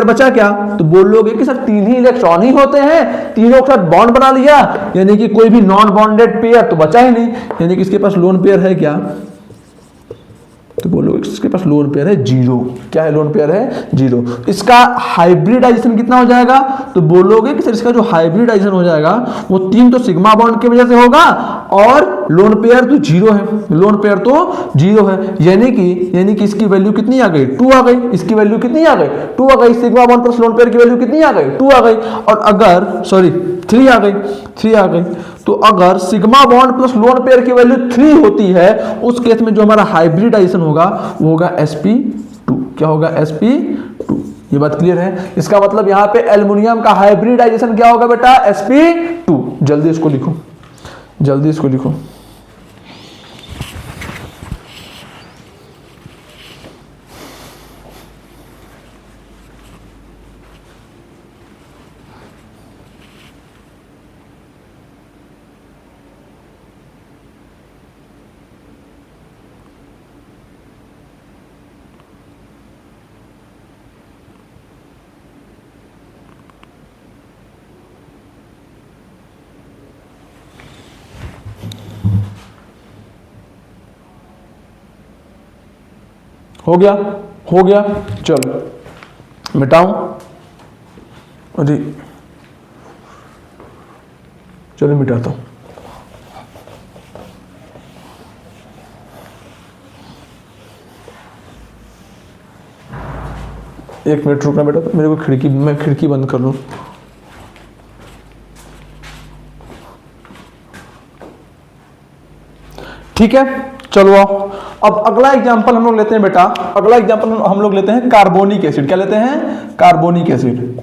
बचा क्या? तो बोलोगे कि सर 3 ही इलेक्ट्रॉन ही होते हैं, तीनों के साथ बॉन्ड बना लिया, यानी कि कोई भी नॉन बॉन्डेड पेयर तो बचा ही नहीं, यानी कि इसके पास लोन पेयर है क्या? तो बोलोगे इसके पास लोन पेयर है 0। क्या है? लोन पेयर है 0। इसका हाइब्रिडाइजेशन कितना हो जाएगा? तो बोलोगे कि सर इसका जो हाइब्रिडाइजेशन हो जाएगा वो 3 तो सिग्मा बॉन्ड की वजह से होगा, और लोन पेयर तो 0 है, लोन पेयर तो 0 है, यानी कि इसकी वैल्यू कितनी आ गई? 2 आ गई। इसकी वैल्यू कितनी आ गई? 2 आ गई। Sigma bond plus lone pair की वैल्यू कितनी आ गई? 2 आ गई। और अगर 3 आ गई, 3 आ गई। तो अगर sigma bond plus lone pair की वैल्यू 3 होती है, उस केस में जो हमारा हाइब्रिडाइजेशन होगा वो होगा sp2। क्या होगा? sp2। ये बात क्लियर है? इसका मतलब यहां पे एल्युमिनियम का हाइब्रिडाइजेशन क्या होगा बेटा? sp2। जल्दी इसको लिखो, जल्दी इसको लिखो। हो गया? हो गया। चलो मिटाऊं? अरे चलो मिटाता हूं। एक मिनट रुकना बेटा, तो मेरे को मैं खिड़की बंद कर लूं। ठीक है, चलो आओ। अब अगला एग्जांपल हम लोग लेते हैं बेटा, अगला एग्जांपल हम लोग लेते हैं कार्बोनिक एसिड। क्या लेते हैं? Carbonic acid.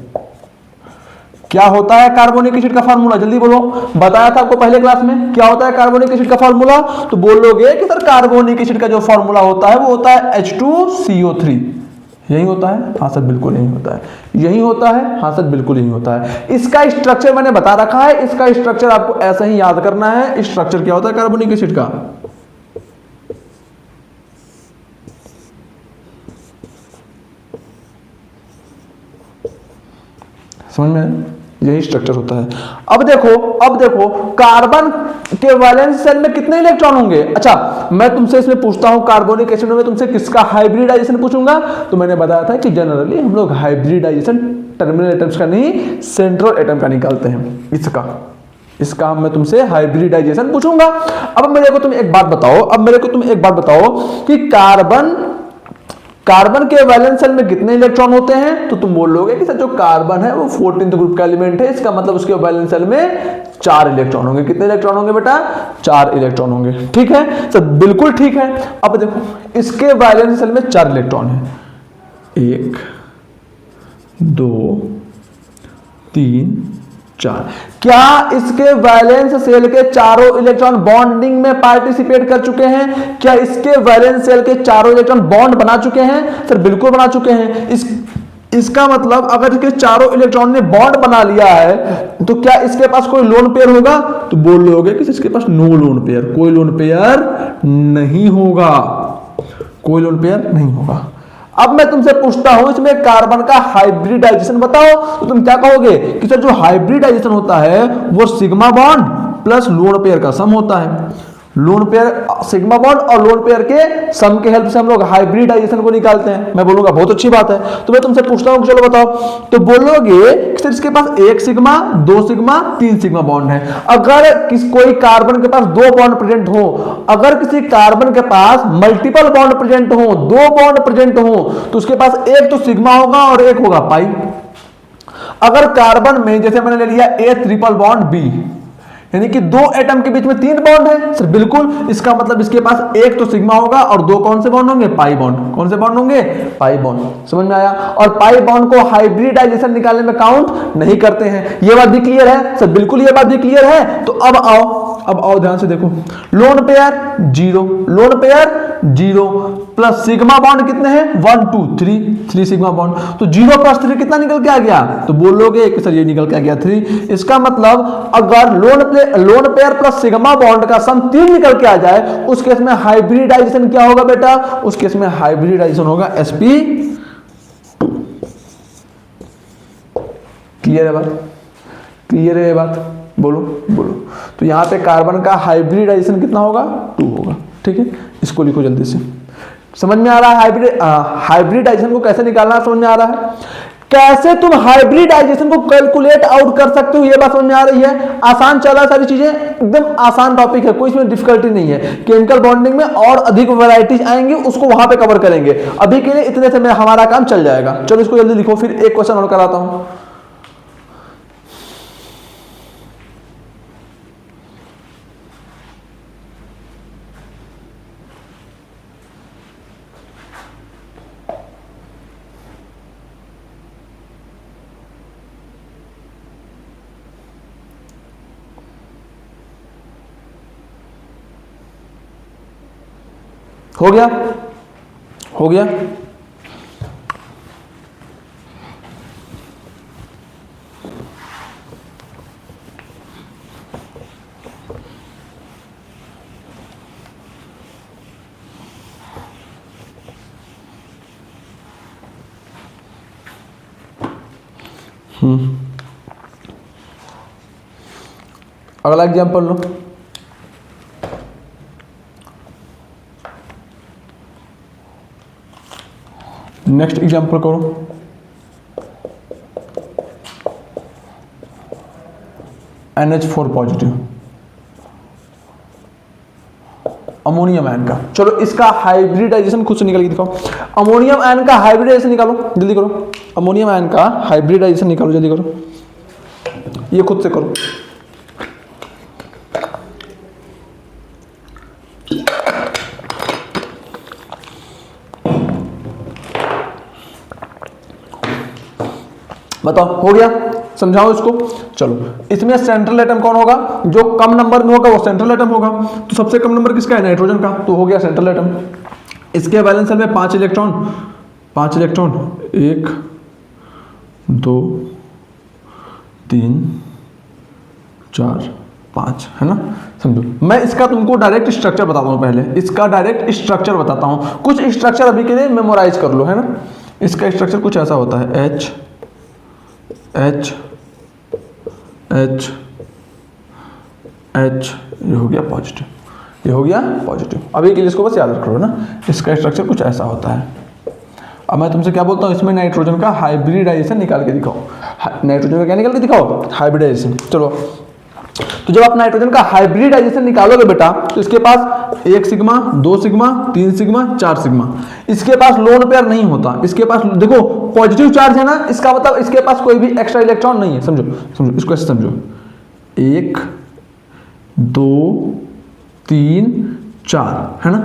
क्या होता है कार्बोनिक एसिड का फार्मूला, जल्दी बोलो, बताया था आपको पहले क्लास में क्या होता है कार्बोनिक एसिड का फार्मूला, तो बोलोगे कि सर कार्बोनिक एसिड का जो फार्मूला होता है वो होता है H2CO3, यही होता है, हाँ सर बिल्कुल यही होता है, यही होता है, हाँ सर बिल्कुल यही होता है। इसका स्ट्रक्चर मैंने बता रखा है, इसका स्ट्रक्चर आपको ऐसा ही याद करना है। स्ट्रक्चर क्या होता है कार्बोनिक एसिड का, समझ में, यही स्ट्रक्चर होता है। अब देखो कार्बन के वैलेंस शेल में कितने इलेक्ट्रॉन होंगे। अच्छा मैं तुमसे इसमें पूछता हूं कार्बोनिक एसिड में तुमसे किसका हाइब्रिडाइजेशन पूछूंगा, तो मैंने बताया था कि जनरली हम लोग हाइब्रिडाइजेशन टर्मिनल एटम्स का नहीं सेंट्रल एटम का निकालते हैं। इसका मैं तुमसे हाइब्रिडाइजेशन पूछूंगा। अब मेरे को तुम एक बात बताओ कि कार्बन के वैलेंस शेल में कितने इलेक्ट्रॉन होते हैं, तो तुम बोलोगे कि सर जो कार्बन है वो 14th ग्रुप का एलिमेंट है, इसका मतलब उसके वैलेंस शेल में 4 इलेक्ट्रॉन होंगे। कितने इलेक्ट्रॉन होंगे बेटा, 4 इलेक्ट्रॉन होंगे, ठीक है सर बिल्कुल ठीक है। अब देखो इसके वैलेंस शेल में 4 इलेक्ट्रॉन है, 1 2 3 4। क्या इसके वैलेंस सेल के चारों इलेक्ट्रॉन बॉन्डिंग में पार्टिसिपेट कर चुके हैं, क्या इसके वैलेंस सेल के चारों इलेक्ट्रॉन बॉन्ड बना चुके हैं, सर बिल्कुल बना चुके हैं। इसका मतलब अगर इसके चारों इलेक्ट्रॉन ने बॉन्ड बना लिया है तो क्या इसके पास कोई लोन पेयर होगा, तो बोलोगे कि इसके पास नो लोन पेयर, कोई लोन पेयर नहीं होगा, कोई लोन पेयर नहीं होगा। अब मैं तुमसे पूछता हूं इसमें कार्बन का हाइब्रिडाइजेशन बताओ, तो तुम क्या कहोगे कि सर जो हाइब्रिडाइजेशन होता है वो sigma bond plus lone pair का सम होता है। लोन पेयर, सिग्मा बॉन्ड और लोन पेयर के सम के हेल्प से हम लोग हाइब्रिडाइजेशन को निकालते हैं। मैं बोलूंगा बहुत अच्छी बात है। तो मैं तुमसे पूछता हूं चलो बताओ, तो बोलोगे कि सर इसके पास 1 सिग्मा 2 सिग्मा 3 सिग्मा बॉन्ड है। अगर कोई कार्बन के पास 2 बॉन्ड प्रेजेंट हो, अगर किसी कार्बन के पास मल्टीपल बॉन्ड प्रेजेंट हो, 2 बॉन्ड प्रेजेंट हो, तो उसके पास एक तो सिग्मा होगा और एक होगा पाई। अगर कार्बन में जैसे मैंने ले लिया A ट्रिपल बॉन्ड B, यानी कि 2 एटम के बीच में 3 बॉन्ड है सर बिल्कुल, इसका मतलब इसके पास एक तो सिग्मा होगा और 2 कौन से बॉन्ड होंगे, पाई बॉन्ड। कौन से बॉन्ड होंगे, पाई बॉन्ड। समझ में आया। और पाई बॉन्ड को हाइब्रिडाइजेशन निकालने में काउंट नहीं करते हैं, ये बात भी क्लियर है सर, बिल्कुल ये बात भी क्लियर है। तो अब आओ ध्यान से देखो, lone pair 0, lone pair 0 plus sigma bond कितने हैं 1 2 3 सिग्मा बॉन्ड, तो 0 प्लस 3 कितना निकल के आ गया, तो बोलोगे कि सर ये निकल के आ गया 3। इसका मतलब अगर lone pair plus sigma bond का सम 3 निकल के आ जाए, उस केस में हाइब्रिडाइजेशन क्या होगा बेटा, उस केस में हाइब्रिडाइजेशन होगा sp2। क्लियर है बात, क्लियर है ये बात, बोलो। तो यहां पे कार्बन का हाइब्रिडाइजेशन कितना होगा, 2 होगा, ठीक है। इसको लिखो जल्दी से। समझ में आ रहा है हाइब्रिडाइजेशन को कैसे निकालना, समझ में आ रहा है। कैसे तुम हाइब्रिडाइजेशन को कैलकुलेट आउट कर सकते हो, ये बात समझ में आ रही है। आसान चला, सारी चीजें एकदम आसान टॉपिक है, कोई इसमें डिफिकल्टी नहीं है। केमिकल बॉन्डिंग में और अधिक वैरायटीज आएंगी, उसको वहां पे कवर करेंगे। अभी के लिए इतने से हमारा काम चल जाएगा। चलो इसको जल्दी लिखो, फिर एक क्वेश्चन और कराता हूं। हो गया, हो गया। अगला एग्जाम्पल लो। नेक्स्ट एग्जाम्पल करो। NH4 पॉजिटिव अमोनियम आयन का। चलो इसका हाइब्रिडाइजेशन खुद से निकाल के दिखाओ। अमोनियम आयन का हाइब्रिडाइजेशन निकालो, जल्दी करो। अमोनियम आयन का हाइब्रिडाइजेशन निकालो, जल्दी करो, ये खुद से करो। बताओ हो गया। समझाओ इसको। चलो, इसमें सेंट्रल एटम कौन होगा, जो कम नंबर में होगा वो सेंट्रल एटम होगा। तो सबसे कम नंबर किसका है, नाइट्रोजन का, तो हो गया सेंट्रल एटम। इसके वैलेंस शेल में 5 इलेक्ट्रॉन, 1 2 3 4 5, है ना। समझो, मैं इसका तुमको डायरेक्ट स्ट्रक्चर बताता हूँ, पहले इसका डायरेक्ट स्ट्रक्चर बताता हूँ। कुछ स्ट्रक्चर अभी के लिए मेमोराइज कर लो, है ना। इसका स्ट्रक्चर कुछ ऐसा होता है, H H H H, ये हो गया पॉजिटिव, ये हो गया पॉजिटिव। अभी के लिए इसको बस याद रख लो ना, इसका स्ट्रक्चर कुछ ऐसा होता है। अब मैं तुमसे क्या बोलता हूँ, इसमें नाइट्रोजन का हाइब्रिडाइजेशन निकाल के दिखाओ। नाइट्रोजन का क्या निकाल के दिखाओ, हाइब्रिडाइजेशन। चलो, तो जब आप नाइट्रोजन का हाइब्रिडाइजेशन निकालोगे बेटा, तो इसके पास 1 सिग्मा, 2 सिग्मा, 3 सिग्मा, 4 सिग्मा। इसके पास लोन पेयर नहीं होता, इसके पास देखो पॉजिटिव चार्ज है ना, इसका मतलब इसके पास कोई भी एक्स्ट्रा इलेक्ट्रॉन नहीं है। समझो समझो इसको ऐसे समझो, 1 2 3 4, है ना।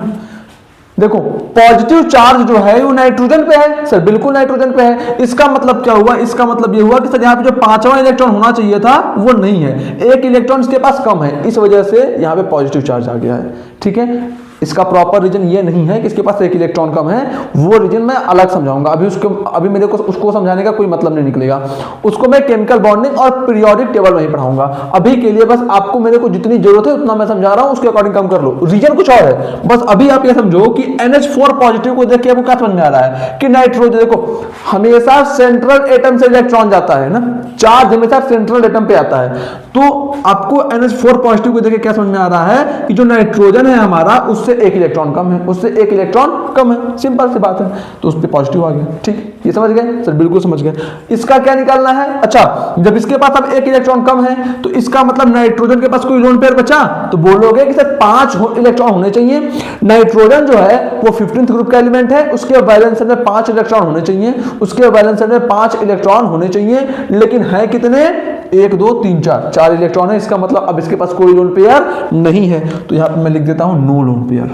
देखो पॉजिटिव चार्ज जो है वो नाइट्रोजन पे है सर, बिल्कुल नाइट्रोजन पे है। इसका मतलब क्या हुआ, इसका मतलब ये हुआ कि सर यहाँ पे जो 5वां इलेक्ट्रॉन होना चाहिए था वो नहीं है, 1 इलेक्ट्रॉन इसके पास कम है, इस वजह से यहाँ पे पॉजिटिव चार्ज आ गया है। ठीक है, इसका प्रॉपर रीजन ये नहीं है कि इसके पास 1 इलेक्ट्रॉन कम है, वो रीजन मैं अलग समझाऊंगा। अभी मेरे को उसको समझाने का कोई मतलब नहीं निकलेगा, उसको मैं केमिकल बॉन्डिंग और पीरियोडिक टेबल में ही पढ़ाऊंगा। अभी के लिए बस आपको मेरे को जितनी जरूरत है उतना मैं समझा रहा हूं, उसके अकॉर्डिंग कम कर लो। रीजन कुछ और है, बस अभी आप ये समझो कि NH4 पॉजिटिव को देख के आपको क्या समझ में आ रहा है कि नाइट्रोजन, देखो हमेशा सेंट्रल एटम से इलेक्ट्रॉन जाता है ना, चार्ज हमेशा सेंट्रल एटम पे आता है। तो आपको NH4 पॉजिटिव को देख के क्या समझ में आ रहा है कि जो नाइट्रोजन है हमारा, उससे 1 इलेक्ट्रॉन कम है, उससे 1 इलेक्ट्रॉन कम है, सिंपल सी बात है, तो उस पर पॉजिटिव आ गया। ठीक, ये समझ गए सर, बिल्कुल समझ गए। इसका क्या निकालना है, अच्छा जब इसके पास अब 1 इलेक्ट्रॉन कम है, तो इसका मतलब नाइट्रोजन के पास कोई लोन पेयर बचा, तो बोलोगे कि सर 5 इलेक्ट्रॉन होने चाहिए। नाइट्रोजन जो है वो 15th ग्रुप का एलिमेंट है, उसके वैलेंस में 5 इलेक्ट्रॉन होने चाहिए, उसके वैलेंस में 5 इलेक्ट्रॉन होने चाहिए, लेकिन है कितने, 1 2 3 4 इलेक्ट्रॉन है। इसका मतलब अब इसके पास कोई लोन पेयर नहीं है, तो यहां पे मैं लिख देता हूं no lone pair.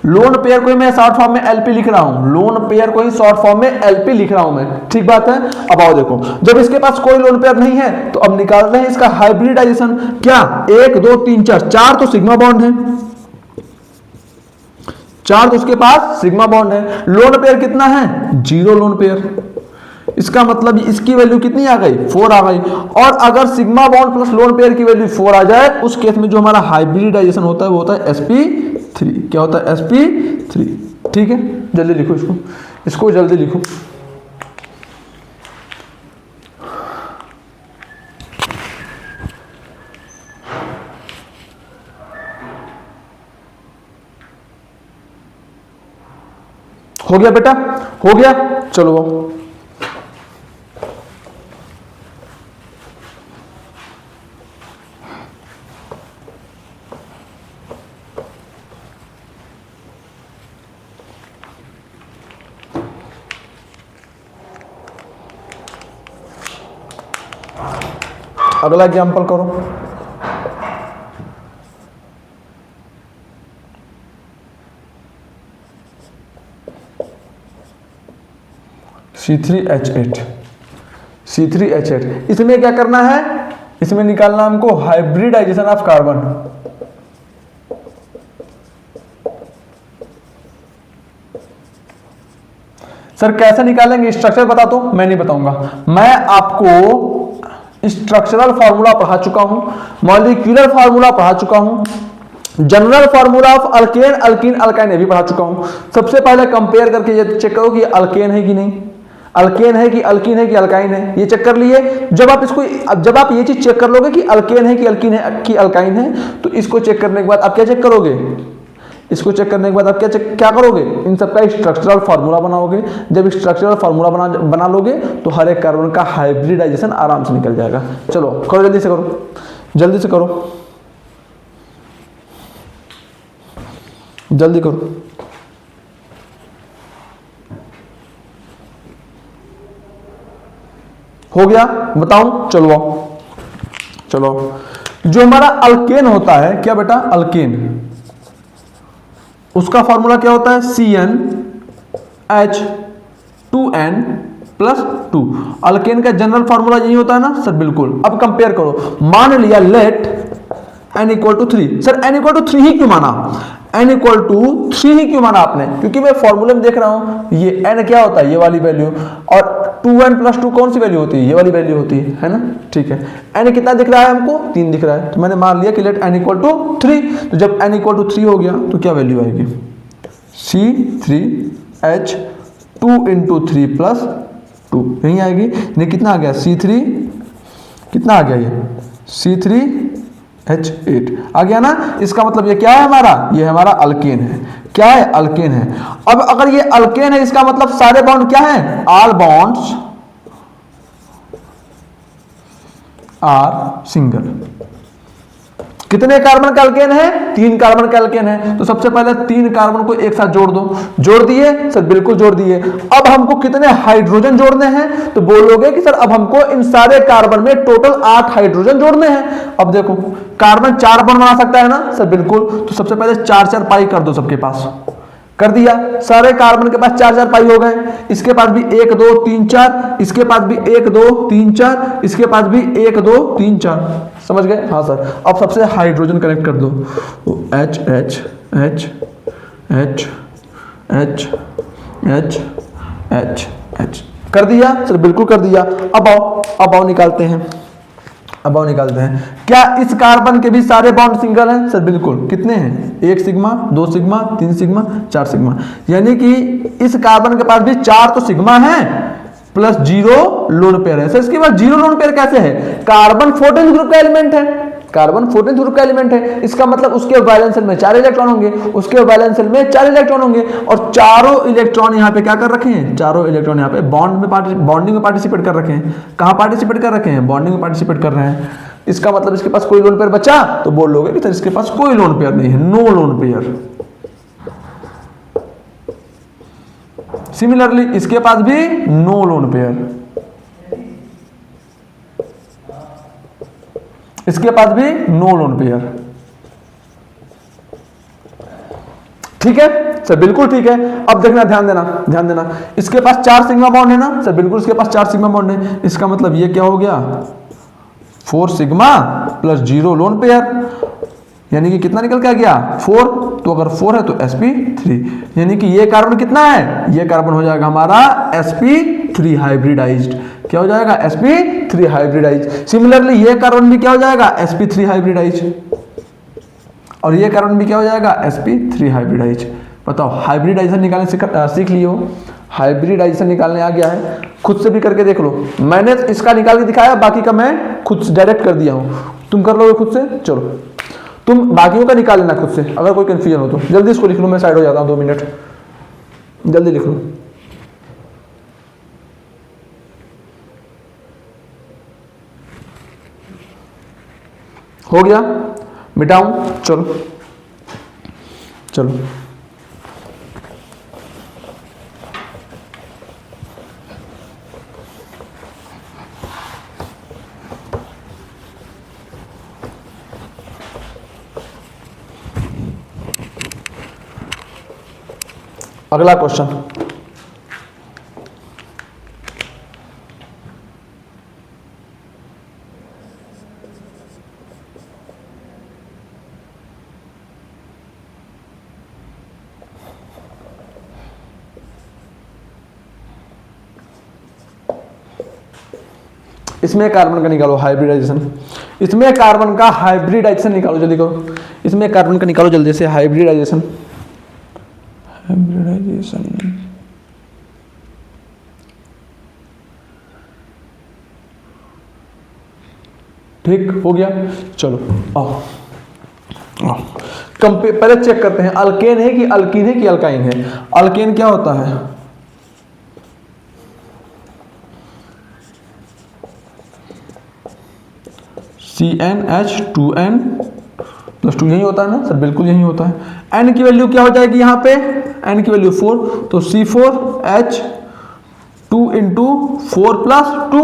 Lone pair को ही मैं शॉर्ट फॉर्म में LP लिख रहा हूं, लोन पेयर को ही शॉर्ट फॉर्म में LP लिख रहा हूं मैं, ठीक बात है। अब आओ देखो, जब इसके पास कोई लोन पेयर नहीं है, तो अब निकाल रहे हैं इसका हाइब्रिडाइजेशन। क्या 1 2 3 4 तो सिग्मा बॉन्ड है, 4 तो उसके पास सिग्मा बॉन्ड है। लोन पेयर कितना है, 0 लोन पेयर। इसका मतलब इसकी वैल्यू कितनी आ गई, 4 आ गई। और अगर sigma bond plus lone pair की वैल्यू 4 आ जाए, उस केस में जो हमारा हाइब्रिडाइजेशन होता है वो होता है sp3। क्या होता है, sp3। ठीक है, जल्दी लिखो इसको, इसको जल्दी लिखो। हो गया बेटा, हो गया, चलो अगला एग्जाम्पल करो। C3H8, C3H8, इसमें क्या करना है, इसमें निकालना हमको हाइब्रिडाइजेशन ऑफ कार्बन। सर कैसे निकालेंगे, स्ट्रक्चर बता दो, मैं नहीं बताऊंगा, मैं आपको स्ट्रक्चरल फार्मूला पढ़ा चुका हूं, मॉलिक्यूलर फार्मूला पढ़ा चुका हूं, general formula of alkane alkene alkyne भी पढ़ा चुका हूं। सबसे पहले कंपेयर करके ये चेक करो कि अल्केन है कि नहीं, अल्केन है कि अल्कीन है कि अल्काइन है, ये चेक कर लिए। जब आप ये चीज चेक कर लोगे कि अल्केन है कि अल्कीन है कि अल्काइन है, तो इसको चेक करने के बाद आप क्या चेक करोगे, इसको चेक करने के बाद आप क्या करोगे, इन सबका स्ट्रक्चरल फार्मूला बनाओगे। जब स्ट्रक्चरल फार्मूला बना लोगे तो हर एक कार्बन का हाइब्रिडाइजेशन आराम से निकल जाएगा। चलो करो, जल्दी से करो, जल्दी से करो, जल्दी करो। हो गया, बताऊं, चलो आओ, चलो। जो हमारा अल्केन होता है, क्या बेटा, अल्केन, उसका फॉर्मूला क्या होता है, CnH2n प्लस 2। अल्केन का जनरल फॉर्मूला यही होता है ना सर, बिल्कुल। अब कंपेयर करो, मान लिया let n equal to 3। Sir n equal to 3 ही क्यों माना, n इक्वल टू 3 ही क्यों माना आपने? क्योंकि मैं फॉर्मूले में देख रहा हूं ये n क्या होता है, ये वाली वैल्यू, और 2n प्लस 2 कौन सी वैल्यू होती है, ये वाली वैल्यू होती है ना। ठीक है, n कितना दिख रहा है हमको, 3 दिख रहा है, तो मैंने मान लिया कि लेट n इक्वल टू 3। तो जब n इक्वल टू 3 हो गया तो क्या वैल्यू आएगी, C3H2 इंटू 3 प्लस 2 यही आएगी। नहीं कितना आ गया, C3 कितना आ गया, ये C3H8 आ गया ना। इसका मतलब ये क्या है हमारा, ये हमारा अल्केन है। क्या है, अल्केन है। अब अगर ये अल्केन है इसका मतलब सारे बॉन्ड क्या है, ऑल बॉन्ड्स आर सिंगल। कितने कार्बन का अल्केन है, 3 कार्बन का अल्केन है। तो सबसे पहले 3 कार्बन को एक साथ जोड़ दो। जोड़ दिए सर, बिल्कुल जोड़ दिए। अब हमको कितने हाइड्रोजन जोड़ने हैं, तो बोलोगे कि सर अब हमको इन सारे कार्बन में टोटल 8 हाइड्रोजन जोड़ने हैं। अब देखो कार्बन 4 बॉन्ड बना सकता है ना सर, बिल्कुल। तो सबसे पहले 4-4 पाई कर दो सबके पास, कर दिया। सारे कार्बन के पास 4-4 पाई हो गए। इसके पास भी 1 2 3 4, इसके पास भी 1 2 3 4, इसके पास भी 1 2 3 4। समझ गए, हाँ सर। अब सबसे हाइड्रोजन कनेक्ट कर दो, H H H H H H H H कर दिया सर, बिल्कुल कर दिया। अब आओ निकालते हैं, अब आओ निकालते हैं। क्या इस कार्बन के भी सारे बॉन्ड सिंगल हैं सर, बिल्कुल। कितने हैं, 1 सिग्मा 2 सिग्मा 3 सिग्मा 4 सिग्मा, यानी कि इस कार्बन के पास भी 4 तो सिग्मा है प्लस 0 लोन पेयर है। सर इसके बाद 0 लोन पेयर कैसे है, कार्बन 14th ग्रुप का एलिमेंट है, कार्बन 14th ग्रुप का एलिमेंट है। इसका मतलब उसके वैलेंस शेल में 4 इलेक्ट्रॉन होंगे, उसके वैलेंस शेल में 4 इलेक्ट्रॉन होंगे, और चारों इलेक्ट्रॉन यहाँ पे क्या कर रखे हैं, चारों इलेक्ट्रॉन यहाँ पे बॉन्डिंग में पार्टिसिपेट कर रखे हैं। कहाँ पार्टिसिपेट कर रखे हैं, बॉन्डिंग में पार्टिसिपेट कर रहे हैं। इसका मतलब इसके पास कोई लोन पेयर बचा, तो बोल लोगे कि सर इसके पास कोई लोन पेयर नहीं है, नो लोन पेयर। सिमिलरली इसके पास भी नो लोन पेयर, इसके पास भी नो लोन पेयर। ठीक है सर, बिल्कुल ठीक है। अब देखना, ध्यान देना, इसके पास 4 सिग्मा बॉन्ड है ना सर, बिल्कुल इसके पास 4 सिग्मा बॉन्ड है। इसका मतलब ये क्या हो गया, 4 सिग्मा प्लस 0 लोन पेयर, यानी कि कितना निकल के आ गया, 4। तो अगर 4 है तो sp3, यानी कि ये कार्बन कितना है, ये कार्बन हो जाएगा हमारा sp3 हाइब्रिडाइज्ड। क्या हो जाएगा, sp3 हाइब्रिडाइज्ड। सिमिलरली ये कार्बन भी क्या हो जाएगा, sp3 हाइब्रिडाइज्ड, और ये कार्बन भी क्या हो जाएगा, sp3 हाइब्रिडाइज्ड। बताओ हाइब्रिडाइजेशन निकालने सीख लिए हो, हाइब्रिडाइजेशन निकालने आ गया है, खुद से भी करके देख लो। मैंने इसका निकाल के दिखाया, बाकी का मैं खुद डायरेक्ट कर दिया हूं, तुम कर लोगे खुद से। चलो तुम बाकियों का निकाल लेना खुद से, अगर कोई कंफ्यूजन हो तो। जल्दी इसको लिख लो, मैं साइड हो जाता हूं 2 मिनट, जल्दी लिख लो। हो गया, मिटाऊं, चलो चलो। अगला क्वेश्चन, इसमें कार्बन का निकालो हाइब्रिडाइजेशन, इसमें कार्बन का हाइब्रिडाइजेशन निकालो, जल्दी करो। इसमें कार्बन का निकालो जल्दी से, हाइब्रिडाइजेशन। ठीक हो गया, चलो आओ पहले चेक करते हैं, अल्केन है कि अल्कीन है कि अल्काइन है। अल्केन क्या होता है, CnH2n प्लस 2 यही होता है ना सर, बिल्कुल यही होता है। n की वैल्यू क्या हो जाएगी यहाँ पे, n की वैल्यू 4, तो C4H2 इंटू 4 प्लस 2,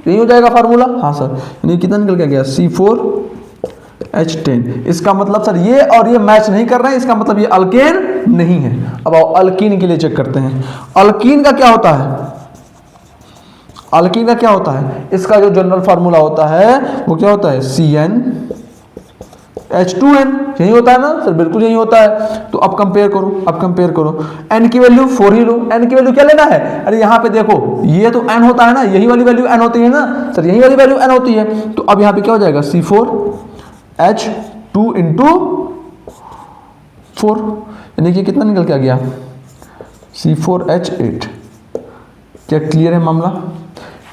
यही हो जाएगा फार्मूला। हाँ सर, यानी कितना निकल के गया, C4H10। इसका मतलब सर ये और ये मैच नहीं कर रहे हैं, इसका मतलब ये अल्केन नहीं है। अब आओ अल्कीन के लिए चेक करते हैं। अल्कीन का क्या होता है, अल्कीन का क्या होता है, इसका जो जनरल फार्मूला होता है वो क्या होता है, CnH2n, यही होता है ना सर, बिल्कुल यही होता है। तो अब कंपेयर करो, n की वैल्यू 4 ही लो, n की वैल्यू क्या लेना है, अरे यहाँ पे देखो ये तो n होता है ना, यही वाली वैल्यू n होती है ना सर, यही वाली वैल्यू n होती है। तो अब यहाँ पे क्या हो जाएगा, C4H2 इंटू 4, यानी कि कितना निकल के आ गया, C4H8। क्या क्लियर है मामला,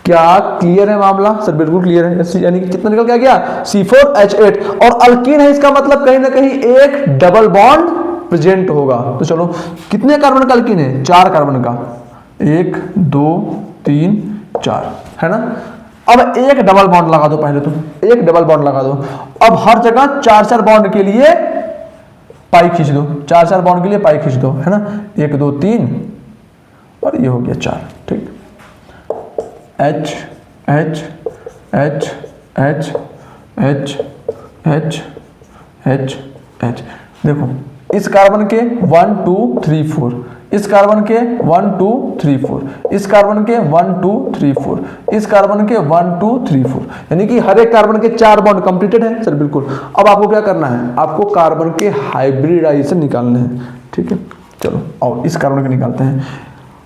क्या क्लियर है मामला सर, बिल्कुल क्लियर है। यानी कि कितना निकल के आ गया, C4H8। और अल्कीन है, इसका मतलब कहीं ना कहीं एक डबल बॉन्ड प्रेजेंट होगा। तो चलो कितने कार्बन का अल्कीन है, 4 कार्बन का, 1 2 3 4 है ना। अब एक डबल बॉन्ड लगा दो, पहले तो एक डबल बॉन्ड लगा दो। अब हर जगह 4-4 बॉन्ड के लिए पाई खींच दो, 4-4 बॉन्ड के लिए पाई खींच दो, है ना। 1 2 3 और ये हो गया 4, ठीक। H H H H H H H H, देखो इस कार्बन के 1 2 3 4, इस कार्बन के 1 2 3 4, इस कार्बन के 1 2 3 4, इस कार्बन के 1 2 3 4, यानी कि हर एक कार्बन के 4 बॉन्ड कंप्लीटेड है सर, बिल्कुल। अब आपको क्या करना है, आपको कार्बन के हाइब्रिडाइजेशन निकालने हैं, ठीक है। चलो और इस कार्बन के निकालते हैं।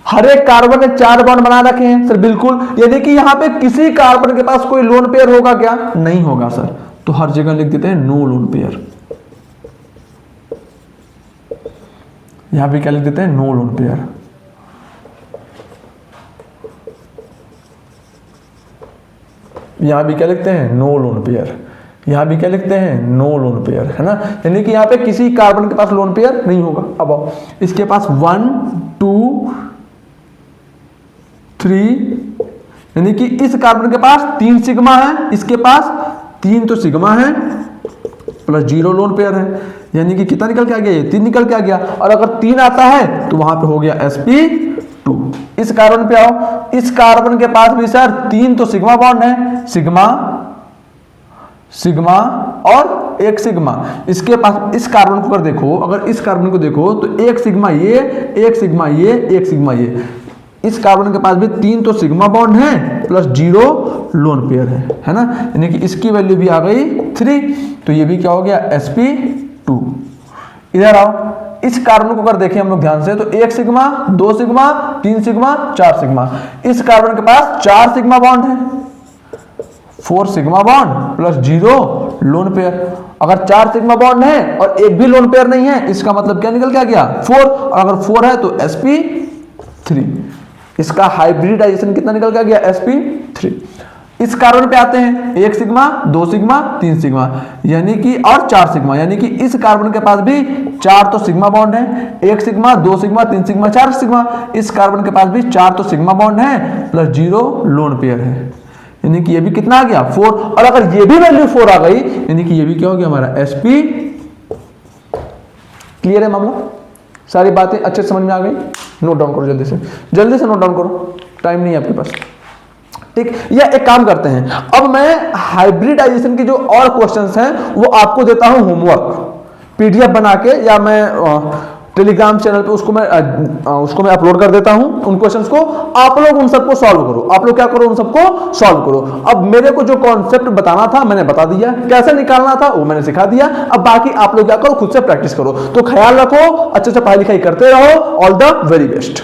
हर एक कार्बन ने 4 बॉन्ड बना रखे हैं सर, बिल्कुल। यानी कि यहाँ पे किसी कार्बन के पास कोई लोन पेयर होगा क्या, नहीं होगा सर। तो हर जगह लिख देते हैं नो लोन पेयर, यहां भी क्या लिख देते हैं, नो लोन पेयर। यहां भी क्या लिखते हैं, नो लोन पेयर। यहां भी क्या लिखते हैं, नो लोन पेयर, है ना। यानी कि यहां पे किसी कार्बन के पास लोन पेयर नहीं होगा। अब आओ, इसके पास 1 2 3, यानी कि इस कार्बन के पास 3 सिग्मा है, इसके पास 3 तो सिग्मा है प्लस 0 लोन पेयर है, यानी कि कितना निकल के आ गया, ये 3 निकल के आ गया। और अगर 3 आता है तो वहां पे हो गया sp2। इस कार्बन पे आओ, इस कार्बन के पास भी सर 3 तो सिग्मा बॉन्ड है, सिग्मा सिग्मा और 1 सिग्मा। इसके पास इस कार्बन को अगर देखो, अगर इस कार्बन को देखो तो 1 सिग्मा ये, 1 सिग्मा ये, 1 सिग्मा ये। इस कार्बन के पास भी 3 तो सिग्मा बॉन्ड है प्लस 0 लोन पेयर है ना। यानी कि इसकी वैल्यू भी आ गई 3, तो ये भी क्या हो गया, sp2। इधर आओ, इस कार्बन को अगर देखें हम लोग ध्यान से तो 1 सिग्मा 2 सिग्मा 3 सिग्मा 4 सिग्मा। इस कार्बन के पास 4 सिग्मा बॉन्ड है, 4 sigma bond plus 0 lone pair. अगर 4 सिग्मा बॉन्ड है और एक भी लोन पेयर नहीं है, इसका मतलब क्या निकल के आ गया, 4। और अगर 4 है तो sp3। इसका हाइब्रिडाइजेशन कितना निकल के आ गया, sp3। इस कार्बन पे आते हैं 1 सिग्मा 2 सिग्मा 3 सिग्मा, यानी कि और 4 सिग्मा, यानी कि इस कार्बन के पास भी 4 तो सिग्मा बॉन्ड है, 1 सिग्मा 2 सिग्मा 3 सिग्मा 4 सिग्मा। इस कार्बन के पास भी 4 तो सिग्मा बॉन्ड है प्लस 0 लोन पेयर है, यानी कि ये भी कितना आ गया, 4। और अगर ये भी वैल्यू 4 आ गई, यानी कि ये भी क्या हो गया हमारा, sp। क्लियर है मामला, सारी बातें अच्छे समझ में आ गई। नोट डाउन करो, जल्दी से नोट डाउन करो, टाइम नहीं है आपके पास, ठीक। या एक काम करते हैं, अब मैं हाइब्रिडाइजेशन के जो और क्वेश्चंस हैं वो आपको देता हूं होमवर्क पीडीएफ बना के, या मैं टेलीग्राम चैनल पे उसको मैं अपलोड कर देता हूं। उन क्वेश्चंस को आप लोग उन सबको सॉल्व करो, आप लोग क्या करो, उन सबको सॉल्व करो। अब मेरे को जो कॉन्सेप्ट बताना था मैंने बता दिया, कैसे निकालना था वो मैंने सिखा दिया। अब बाकी आप लोग क्या करो, खुद से प्रैक्टिस करो। तो ख्याल रखो, अच्छे से पढ़ाई लिखाई करते रहो। All the very best.